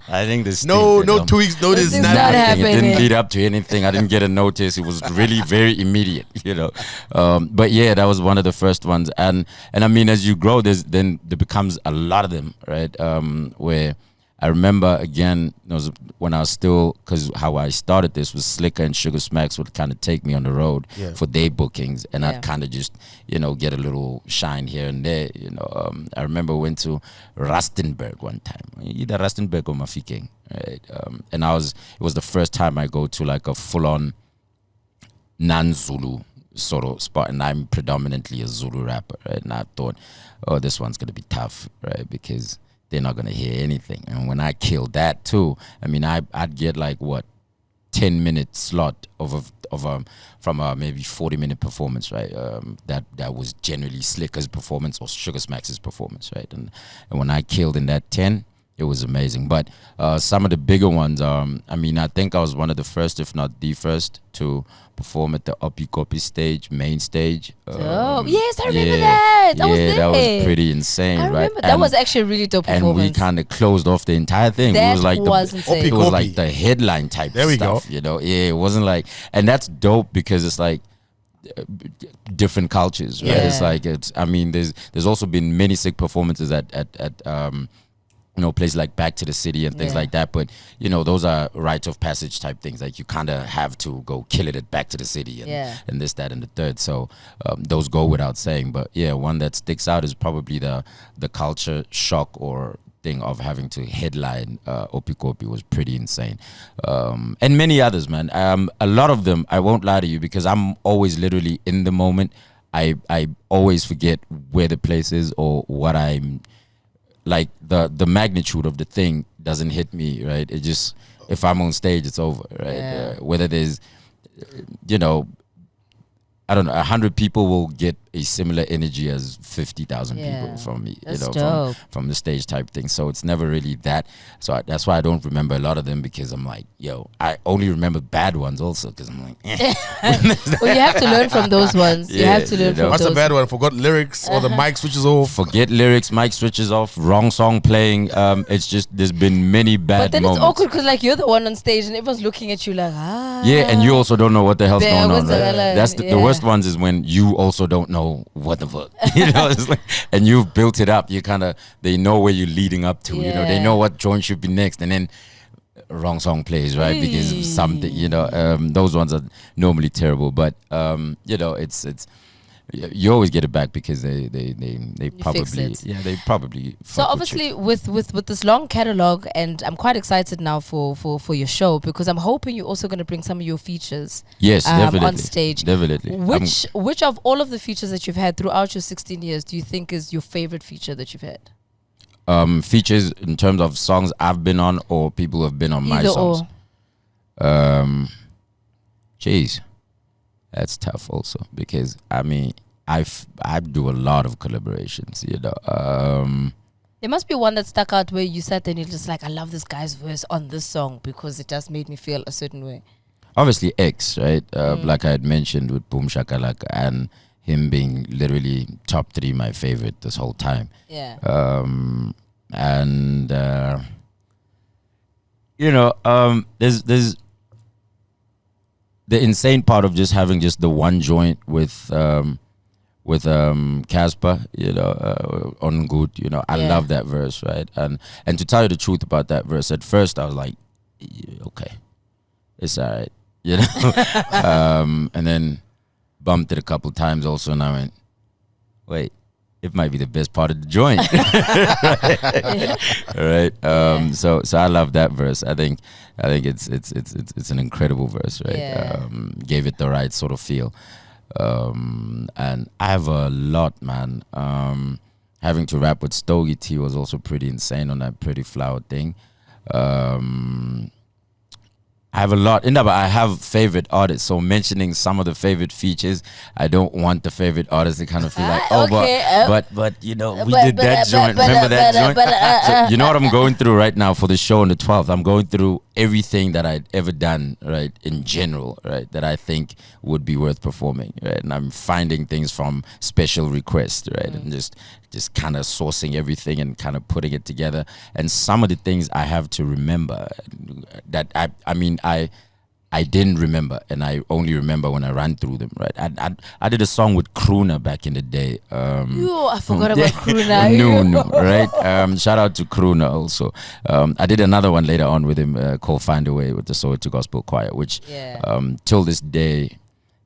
I think this. No 2 weeks notice. This is not happening. It didn't lead up to anything. I didn't get a notice. It was really very immediate, you know. But yeah, that was one of the first ones. And I mean, as you grow, there becomes a lot of them, right? Where I remember, again, when I was still, because how I started this was Slicker and Sugar Smacks would kind of take me on the road for day bookings, and I'd kind of just, you know, get a little shine here and there, you know. I remember I went to Rustenburg one time, either Rustenburg or Mafikeng, right? And it was the first time I go to like a full-on non-Zulu sort of spot, and I'm predominantly a Zulu rapper, right? And I thought, oh, this one's going to be tough, right? Because they're not going to hear anything. And when I killed that too, I mean, I'd get like, 10-minute slot from a maybe 40-minute performance, right? That was generally Slicker's performance or Sugar Smacks' performance, right? And when I killed in that 10, it was amazing. But some of the bigger ones, I mean, I think I was one of the first, if not the first, to perform at the Opikopi stage, main stage. Yes, I remember that. I was there. That was pretty insane, I right? remember. That was actually a really dope performance. And we kind of closed off the entire thing. That it was like insane. it was like the headline type There we stuff, go. you know? Yeah, it wasn't like, and that's dope because it's like, different cultures, right? Yeah. It's like I mean, there's also been many sick performances at you know, places like Back to the City and things like that. But you know, those are rite of passage type things. Like you kind of have to go kill it at Back to the City and this, that, and the third. So those go without saying. But yeah, one that sticks out is probably the culture shock or thing of having to headline Opikopi was pretty insane, and many others, man. A lot of them, I won't lie to you, because I'm always literally in the moment. I always forget where the place is or what I'm like. The magnitude of the thing doesn't hit me, right? It just, if I'm on stage, it's over, right? Whether there's, you know, I don't know, 100 people will get a similar energy as 50,000 people from me, That's you know, from the stage type thing. So it's never really that. So that's why I don't remember a lot of them, because I'm like, yo, I only remember bad ones also, because I'm like, Well, you have to learn from those ones. You have to learn from What's those. a bad one? Forgot lyrics or the mic switches off. Forget lyrics, mic switches off, wrong song playing. It's just, there's been many bad But then moments. it's awkward because like you're the one on stage and everyone's looking at you like, Yeah, and you also don't know what the hell's Yeah, going on, what's the right? hell, That's the yeah. worst ones is when you also don't know what the fuck, you know, it's like, and you've built it up. You kind of, they know where you're leading up to, you know, they know what joint should be next, and then wrong song plays, right? Because of something, you know, those ones are normally terrible, but you know, it's you always get it back because they probably they probably So fuck obviously with this long catalog, and I'm quite excited now for your show, because I'm hoping you're also going to bring some of your features yes, definitely on stage. definitely. Which of all of the features that you've had throughout your 16 years do you think is your favorite feature that you've had? Features in terms of songs I've been on or people who have been on my Either songs. or. Jeez, that's tough also, because I mean I do a lot of collaborations, you know. There must be one that stuck out where you sat there and you're just like, I love this guy's verse on this song because it just made me feel a certain way. Obviously X, right? Like I had mentioned with Boom Shakalaka, and him being literally top 3 my favorite this whole time. Yeah. And you know, there's the insane part of just having just the one joint with Casper, you know, on Good, you know, I love that verse, right? And to tell you the truth about that verse, at first I was like, okay, it's all right, you know. And then bumped it a couple times also, and I went, wait, it might be the best part of the joint. Right? So I love that verse. I think it's an incredible verse, right? Gave it the right sort of feel. And I have a lot, man. Having to rap with Stogie T was also pretty insane on that Pretty Flower thing. I have a lot in that, but I have favorite artists. So mentioning some of the favorite features, I don't want the favorite artists to kind of feel like, oh, but you know, we did that joint. Remember that joint? So you know what I'm going through right now for the show on the 12th? I'm going through everything that I'd ever done, right, in general, right, that I think would be worth performing, right? And I'm finding things from special requests, right, and just kind of sourcing everything and kind of putting it together. And some of the things I have to remember that I mean I didn't remember, and I only remember when I ran through them, right? I did a song with Kruna back in the day. I forgot about Kruna. No, right? Shout out to Kruna also. I did another one later on with him called Find a Way with the Soweto Gospel Choir, which till this day,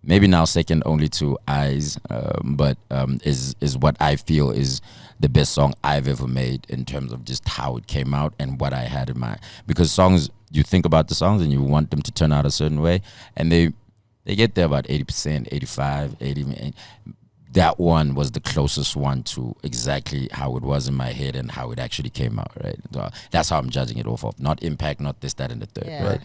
maybe now second only to Eyes, but is what I feel is the best song I've ever made in terms of just how it came out and what I had in mind. Because songs, you think about the songs and you want them to turn out a certain way, and they get there about 80%, 85, 80. That one was the closest one to exactly how it was in my head and how it actually came out, right? So that's how I'm judging it off of. Not impact, not this, that, and the third, right?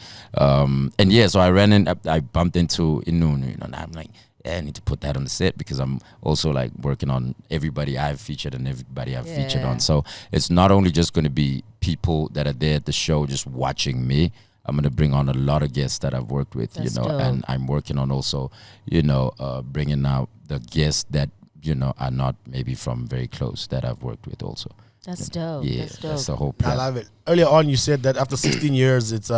And yeah, so I ran in, I bumped into Inunu, you know, and I'm like, I need to put that on the set because I'm also like working on everybody I've featured and everybody I've featured on. So it's not only just going to be people that are there at the show just watching me. I'm going to bring on a lot of guests that I've worked with, That's you know, dope. and I'm working on also, you know, bringing out the guests that, you know, are not maybe from very close that I've worked with also. That's dope. Yeah, That's dope. that's the whole I plan. love it. Earlier on, you said that after 16 years, it's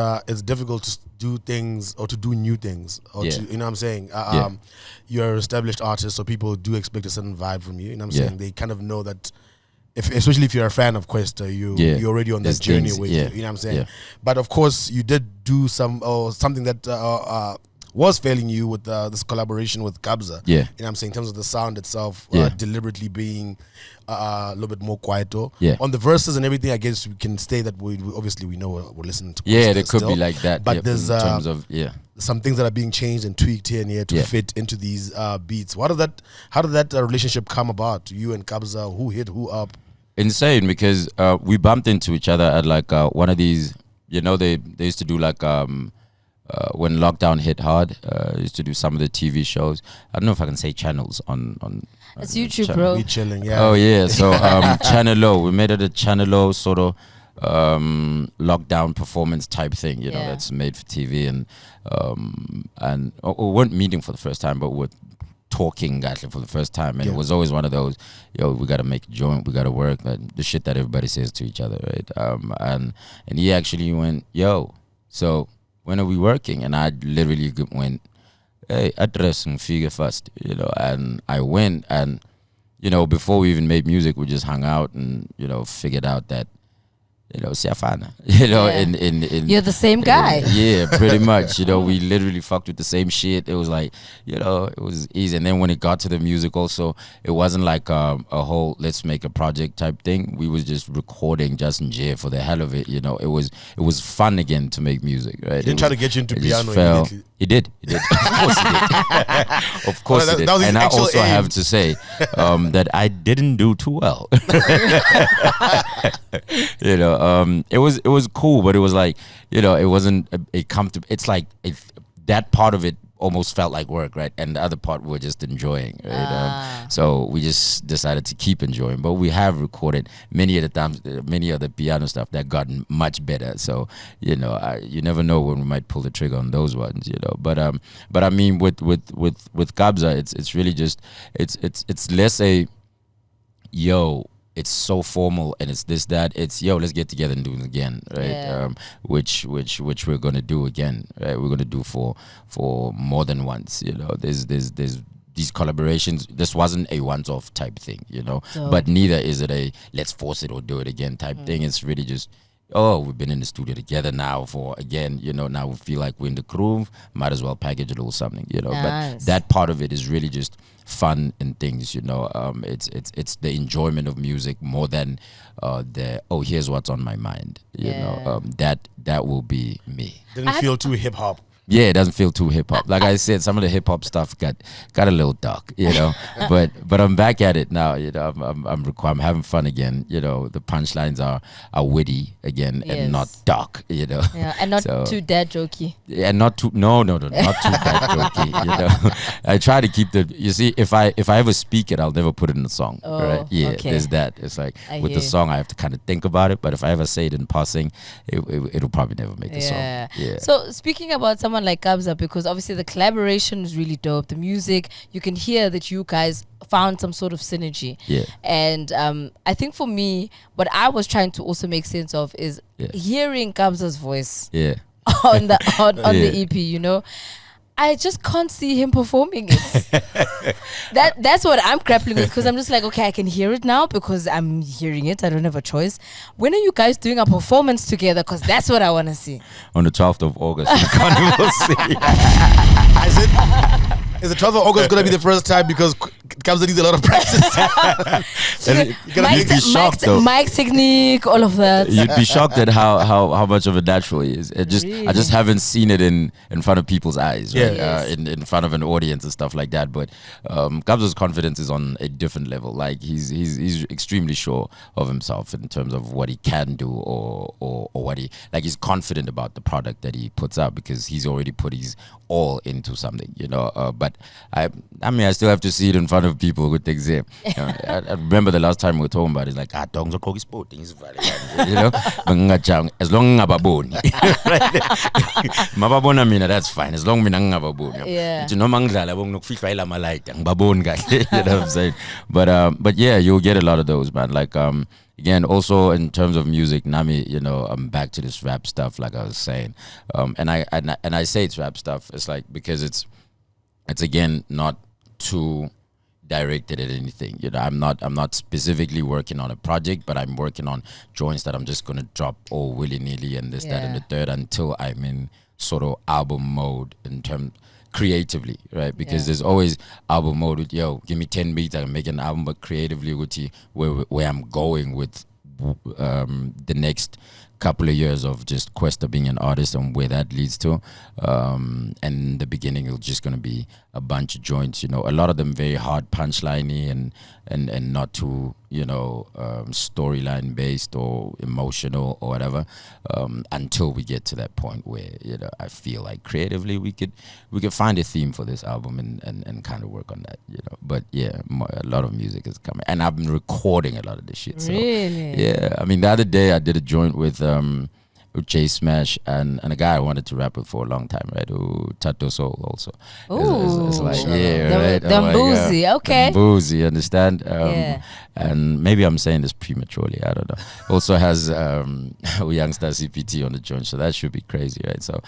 difficult to do things or to do new things or Yeah. to, you know what I'm saying? Yeah. You're an established artist, so people do expect a certain vibe from you. You know what I'm Yeah. saying? They kind of know that, especially if you're a fan of Kwesta, you're already on There's this journey things, with yeah. you. You know what I'm saying? Yeah. But of course, you did do something that was failing you with this collaboration with Kabza. Yeah. You know what I'm saying? In terms of the sound itself, Yeah. deliberately being a little bit more Kwaito. Yeah. On the verses and everything, I guess we can say that we obviously we know we're listening to Yeah, Kwesta they could still, be like that. but yeah, there's in terms of, some things that are being changed and tweaked here and here to Yeah. fit into these beats. How did that relationship come about? You and Kabza, who hit who up? insane because we bumped into each other at like one of these, you know, they used to do like when lockdown hit hard, used to do some of the TV shows. I don't know if I can say channels on It's YouTube, channel. bro. We chilling, yeah. Oh yeah, so Channel O. We made it a Channel O sort of lockdown performance type thing, you know, Yeah. that's made for TV and we weren't meeting for the first time, but we're talking actually for the first time, and Yeah. it was always one of those, yo, we gotta make a joint, we gotta work, like the shit that everybody says to each other, right? And he actually went, yo, so when are we working? And I literally went, hey, address and figure first, you know, and I went and, you know, before we even made music, we just hung out and, you know, figured out that, you know, Siafana, you know, Yeah. in You're the same guy. yeah, pretty much. You know, we literally fucked with the same shit. It was like, you know, it was easy. And then when it got to the music also, it wasn't like a whole let's make a project type thing. We was just recording just in jail for the hell of it. You know, it was fun again to make music, right? He didn't try to get you into it just piano fell. immediately. He did. Of course he did. Of course Well, he did. that was his And I actual also aim. have to say that I didn't do too well. You know, it was cool, but it was like, you know, it wasn't a comfortable. It's like that part of it almost felt like work, right? And the other part we were just enjoying, right? So we just decided to keep enjoying. But we have recorded many of the times, many of the piano stuff that gotten much better. So, you know, you never know when we might pull the trigger on those ones, you know. But I mean, with Kabza, it's really just it's less a yo. It's so formal and it's this, that. It's yo, let's get together and do it again, right? Yeah. Which we're gonna do again, right? We're gonna do for more than once, you know. There's these collaborations. This wasn't a once-off type thing, you know. Dope. But neither is it a let's force it or do it again type thing. It's really just, oh, we've been in the studio together now for, again, you know, now we feel like we're in the groove, might as well package it or something, you know. Nice. But that part of it is really just fun and things, you know. It's the enjoyment of music more than here's what's on my mind, you know. That will be me. Didn't feel too hip hop. Yeah, it doesn't feel too hip hop. Like I said, some of the hip hop stuff got a little dark, you know. but I'm back at it now, you know. I'm having fun again, you know. The punchlines are witty again Yes. and not dark, you know. Yeah, and not So- too dad jokey. And not too not too bad jokey, you know. I try to keep you see, if I ever speak it, I'll never put it in the song. Oh, right? Yeah, okay. there's that. It's like I with the hear. song I have to kind of think about it, but if I ever say it in passing, it'll probably never make the song. Yeah. So speaking about someone like Kabza, because obviously the collaboration is really dope. The music, you can hear that you guys found some sort of synergy. Yeah. And I think for me, what I was trying to also make sense of is hearing Kabza's voice Yeah. on the Yeah. EP, you know. I just can't see him performing it. That's what I'm grappling with, because I'm just like, okay, I can hear it now because I'm hearing it. I don't have a choice. When are you guys doing a performance together? Because that's what I want to see. On the 12th of August in Carnival City. Is the 12th of August going to be the first time? Because Kabza needs a lot of practice. You'd be shocked though. Mic technique, all of that. You'd be shocked at how much of a natural he is. I just haven't seen it in front of people's eyes, right? Yes. In front of an audience and stuff like that. But Kabza's confidence is on a different level. Like he's extremely sure of himself in terms of what he can do or what he's confident about the product that he puts out because he's already put his all into something, but I mean I still have to see it in front of people with the exam. I remember the last time we were talking about it, it's like don't go sport things valid, as long as mababona mina, that's fine, as long mina ngababona. Yeah. Noma ngidlala bonokufihla ila malaita ngibaboni kahle, you know what I'm saying? But yeah, you'll get a lot of those, man. Like again, also in terms of music, Nami, I'm back to this rap stuff, like I was saying, and I say it's rap stuff. It's like because it's again not too directed at anything. I'm not specifically working on a project, but I'm working on joints that I'm just gonna drop all willy nilly and this, that, and the third until I'm in sort of album mode in terms creatively, right? Because there's always album mode with give me 10 beats, I can make an album, but creatively with where I'm going with the next couple of years of just Kwesta being an artist and where that leads to. And in the beginning, it's just going to be a bunch of joints, a lot of them very hard punchliney and not too, storyline based or emotional or whatever, until we get to that point where, I feel like creatively we could find a theme for this album and kind of work on that, But yeah, a lot of music is coming. And I've been recording a lot of this shit. So, really? Yeah. I mean, the other day I did a joint with J Smash and a guy I wanted to rap with for a long time, right? Who Tato Soul also. It's like, right? Boozy, okay. Boozy, understand? And maybe I'm saying this prematurely, I don't know. Also has Youngster CPT on the joint, so that should be crazy, right? So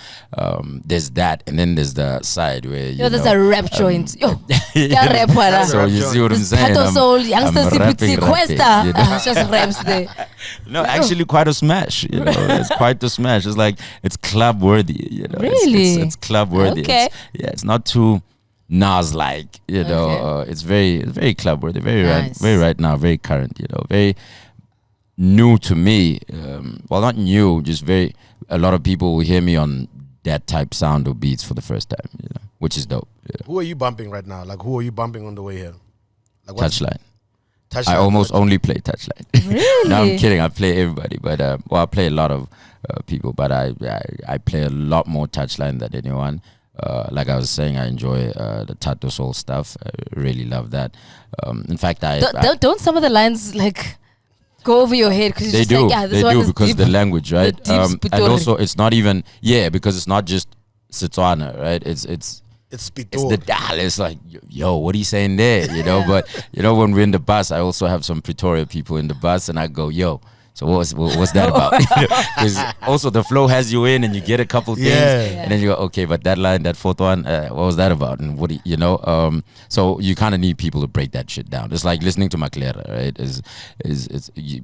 there's that, and then there's the side where there's a rap joint. So you see what I'm saying? Tato Soul, Youngster CPT, Kwesta. Just raps there. No, actually quite a smash, it's quite a smash. It's like, it's club worthy, Really? It's club worthy. Okay. It's not too Nas like, it's very club worthy, very right now, very current, very new to me. Well, not new, just a lot of people will hear me on that type sound or beats for the first time, which is dope. Who are you bumping right now? Like, who are you bumping on the way here? Like, Touchline. I almost only play Touchline. Really? No, I'm kidding. I play everybody, but I play a lot of people, but I play a lot more Touchline than anyone. Like I was saying, I enjoy the Tato Soul stuff. I really love that. In fact, don't some of the lines like go over your head because they do. Like, they do because deep, the language, right? The and also, it's not even because it's not just Setswana, right? It's the dial. It's like, yo, what are you saying there? But when we're in the bus, I also have some Pretoria people in the bus, and I go, yo, so what's that about? Because also the flow has you in, and you get a couple things, and then you go, okay, but that line, that fourth one, what was that about? And what so you kind of need people to break that shit down. It's like listening to Maklera, right?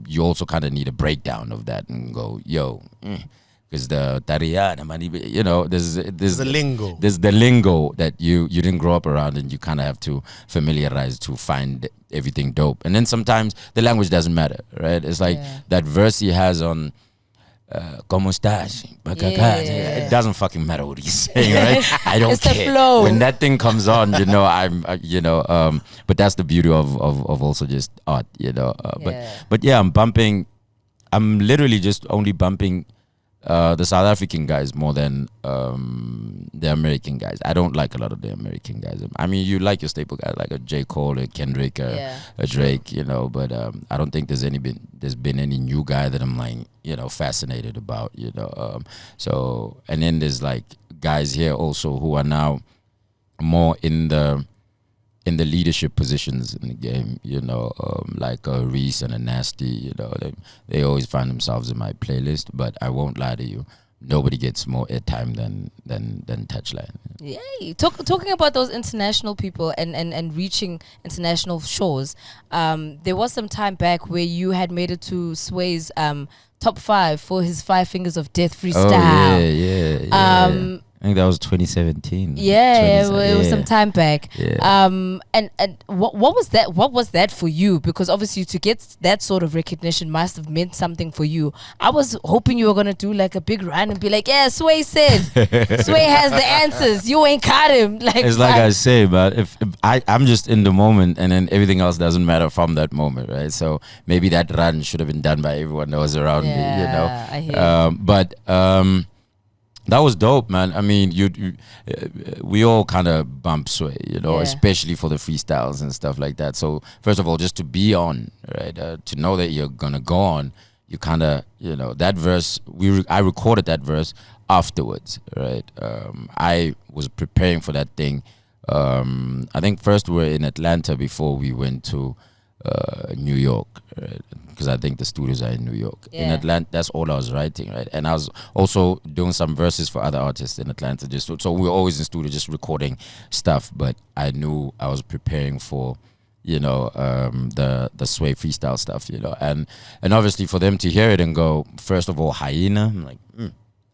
You also kind of need a breakdown of that and go, yo. Because the Tariana, there's the lingo. There's the lingo that you didn't grow up around, and you kind of have to familiarize to find everything dope. And then sometimes the language doesn't matter, right? It's like that verse he has on "Como estás?" It doesn't fucking matter what he's saying, right? I don't it's care. The flow. When that thing comes on, but that's the beauty of also just art, But yeah, I'm literally just only bumping the South African guys more than the American guys. I don't like a lot of the American guys. I mean, you like your staple guys like a J. Cole, a Kendrick, a Drake, but I don't think there's been any new guy that I'm like, fascinated about, So, and then there's like guys here also who are now more in the leadership positions in the game, like a Reese and a Nasty, they always find themselves in my playlist. But I won't lie to you, nobody gets more airtime than Touchline. Yay! Talking about those international people and reaching international shows, there was some time back where you had made it to Sway's top 5 for his 5 Fingers of Death freestyle. Oh, yeah. I think that was 2017. Yeah, it was some time back. Yeah. And what was that? What was that for you? Because obviously to get that sort of recognition must have meant something for you. I was hoping you were gonna do like a big run and be like, yeah, Sway said, Sway has the answers. You ain't caught him. Like it's like I say, but if I'm just in the moment, and then everything else doesn't matter from that moment, right? So maybe that run should have been done by everyone that was around me, you know. I hear that was dope, man. I mean, we all kind of bump Sway, you know, especially for the freestyles and stuff like that. So first of all, just to be on, right, to know that you're gonna go on, you kind of, you know, that verse. I recorded that verse afterwards, right? I was preparing for that thing. I think first we were in Atlanta before we went to New York, because I think the studios are in New York. In Atlanta, that's all I was writing, right? And I was also doing some verses for other artists in Atlanta. So we were always in studio just recording stuff, but I knew I was preparing for, you know, the Sway freestyle stuff, you know, and obviously for them to hear it and go, first of all, hyena, I'm like,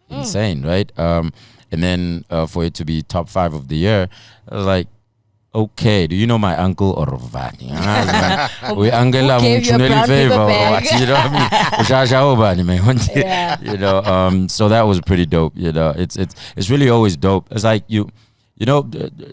insane, right? And then for it to be top 5 of the year, I was like, okay, do you know my uncle Orvani? We Angela Munchuneli favor. You know what I mean? You know, so that was pretty dope. You know, it's really always dope. It's like you know,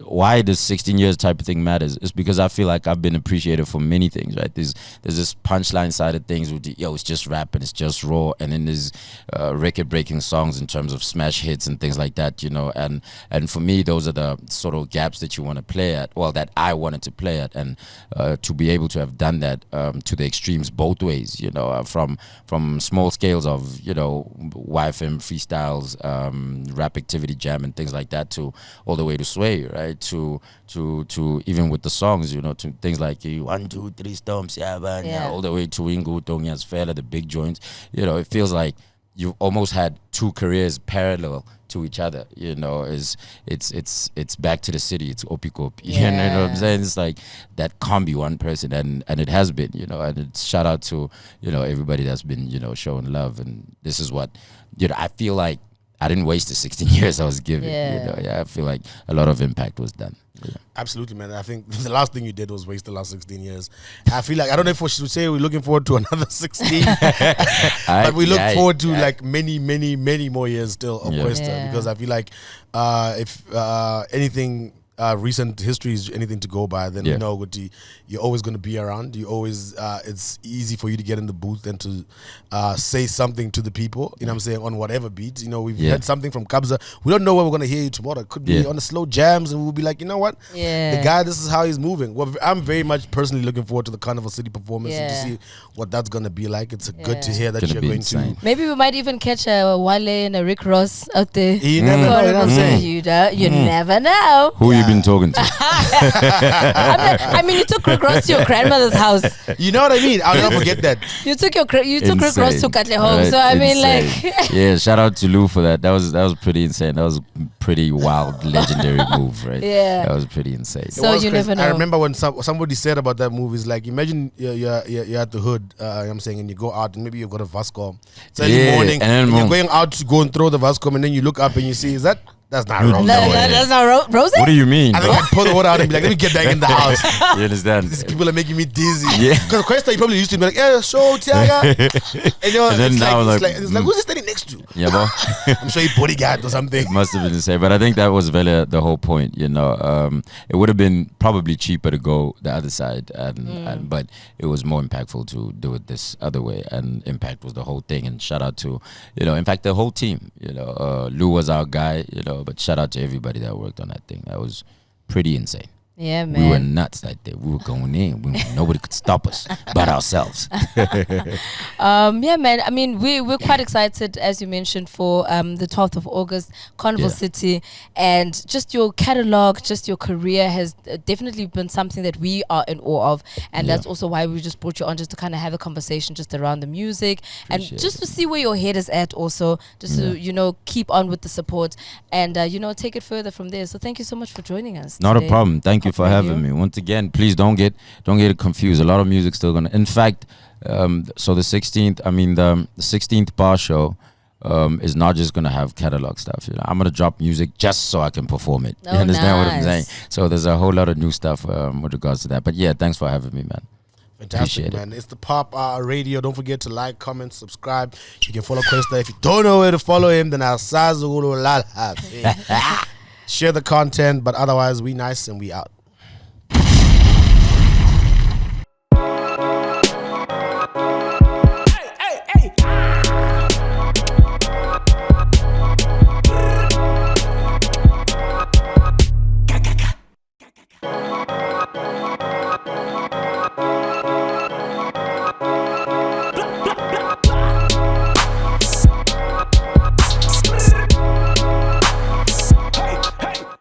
why this 16 years type of thing matters is because I feel like I've been appreciated for many things, right? There's this punchline side of things with it's just rap and it's just raw, and then there's record-breaking songs in terms of smash hits and things like that, you know, and for me, those are the sort of gaps that you want to play at, well, that I wanted to play at, and to be able to have done that to the extremes both ways, you know, from small scales of, you know, YFM freestyles, rap activity jam and things like that, to all the way to Sway, right? To even with the songs, you know, to things like 1, 2, 3 stomps, all the way to Ingu, Tongyas Fela, the big joints. You know, it feels like you've almost had 2 careers parallel to each other. You know, it's back to the city. It's Opikopi. You know what I'm saying? It's like that can't be one person, and it has been. You know, and it's shout out to, you know, everybody that's been, you know, showing love. And this is what, you know, I feel like I didn't waste the 16 years I was given. You know, I feel like a lot of impact was done. Yeah. Absolutely, man. I think the last thing you did was waste the last 16 years. I feel like, I don't know if we should say we're looking forward to another 16, but we look forward to like many more years still of Kwesta, because I feel like if anything, recent history is anything to go by, then you know you're always going to be around. You always it's easy for you to get in the booth and to say something to the people, you know what I'm saying, on whatever beat. You know, we've heard something from Kabza. We don't know where we're going to hear you tomorrow. It could be on the slow jams, and we'll be like, you know what, the guy, this is how he's moving. Well, I'm very much personally looking forward to the Carnival City performance and to see what that's going to be like. It's good to hear that you're going to. Maybe we might even catch a Wale and a Rick Ross out there. You never know, you know what I'm saying? You never know. Who you been talking to? I mean, you took Rick Ross to your grandmother's house. You know what I mean? I'll never forget that. You took Rick Ross to Katlehong. Right? So I mean, like, yeah, shout out to Lou for that. That was pretty insane. That was a pretty wild, legendary move, right? Yeah, that was pretty insane. So you never know. I remember when somebody said about that move is like, imagine you're at the hood, you know what I'm saying, and you go out and maybe you've got a Vascom. It's early morning, and you're going out to go and throw the Vascom, and then you look up and you see, that's not Rose. That's not Rose. What do you mean? I think I'd pour the water out and be like, let me get back in the house. You understand? These people are making me dizzy. Yeah. Because Kwesta, you probably used to be like, yeah, show Tiaga. And you know, and it's like, who's he standing next to? Yeah, bro. I'm sure he bodyguard or something. It must have been insane. But I think that was really the whole point, you know. It would have been probably cheaper to go the other side, but it was more impactful to do it this other way. And Impact was the whole thing. And shout out to, you know, in fact, the whole team. You know, Lou was our guy, you know, but shout out to everybody that worked on that thing. That was pretty insane. Yeah, man. We were nuts that day. We were going in. Nobody could stop us but ourselves. Yeah, man. I mean, we're quite excited, as you mentioned, for the 12th of August, Carnival City. And just your catalog, just your career has definitely been something that we are in awe of. And that's also why we just brought you on, just to kind of have a conversation just around the music. Appreciate and just to see where your head is at also. Just to, you know, keep on with the support and, you know, take it further from there. So thank you so much for joining us Not today. a problem. Thank you for having me. Once again, please don't get it confused. A lot of music's still gonna. In fact, so the 16th, I mean the 16th bar show, is not just gonna have catalog stuff. You know, I'm gonna drop music just so I can perform it. You Oh, understand what I'm nice. saying? So there's a whole lot of new stuff with regards to that. But yeah, thanks for having me, man. Fantastic, Appreciate man. It's the Pop Radio. Don't forget to like, comment, subscribe. You can follow Kwesta. If you don't know where to follow him, then I'll share the content. But otherwise, we nice and we out.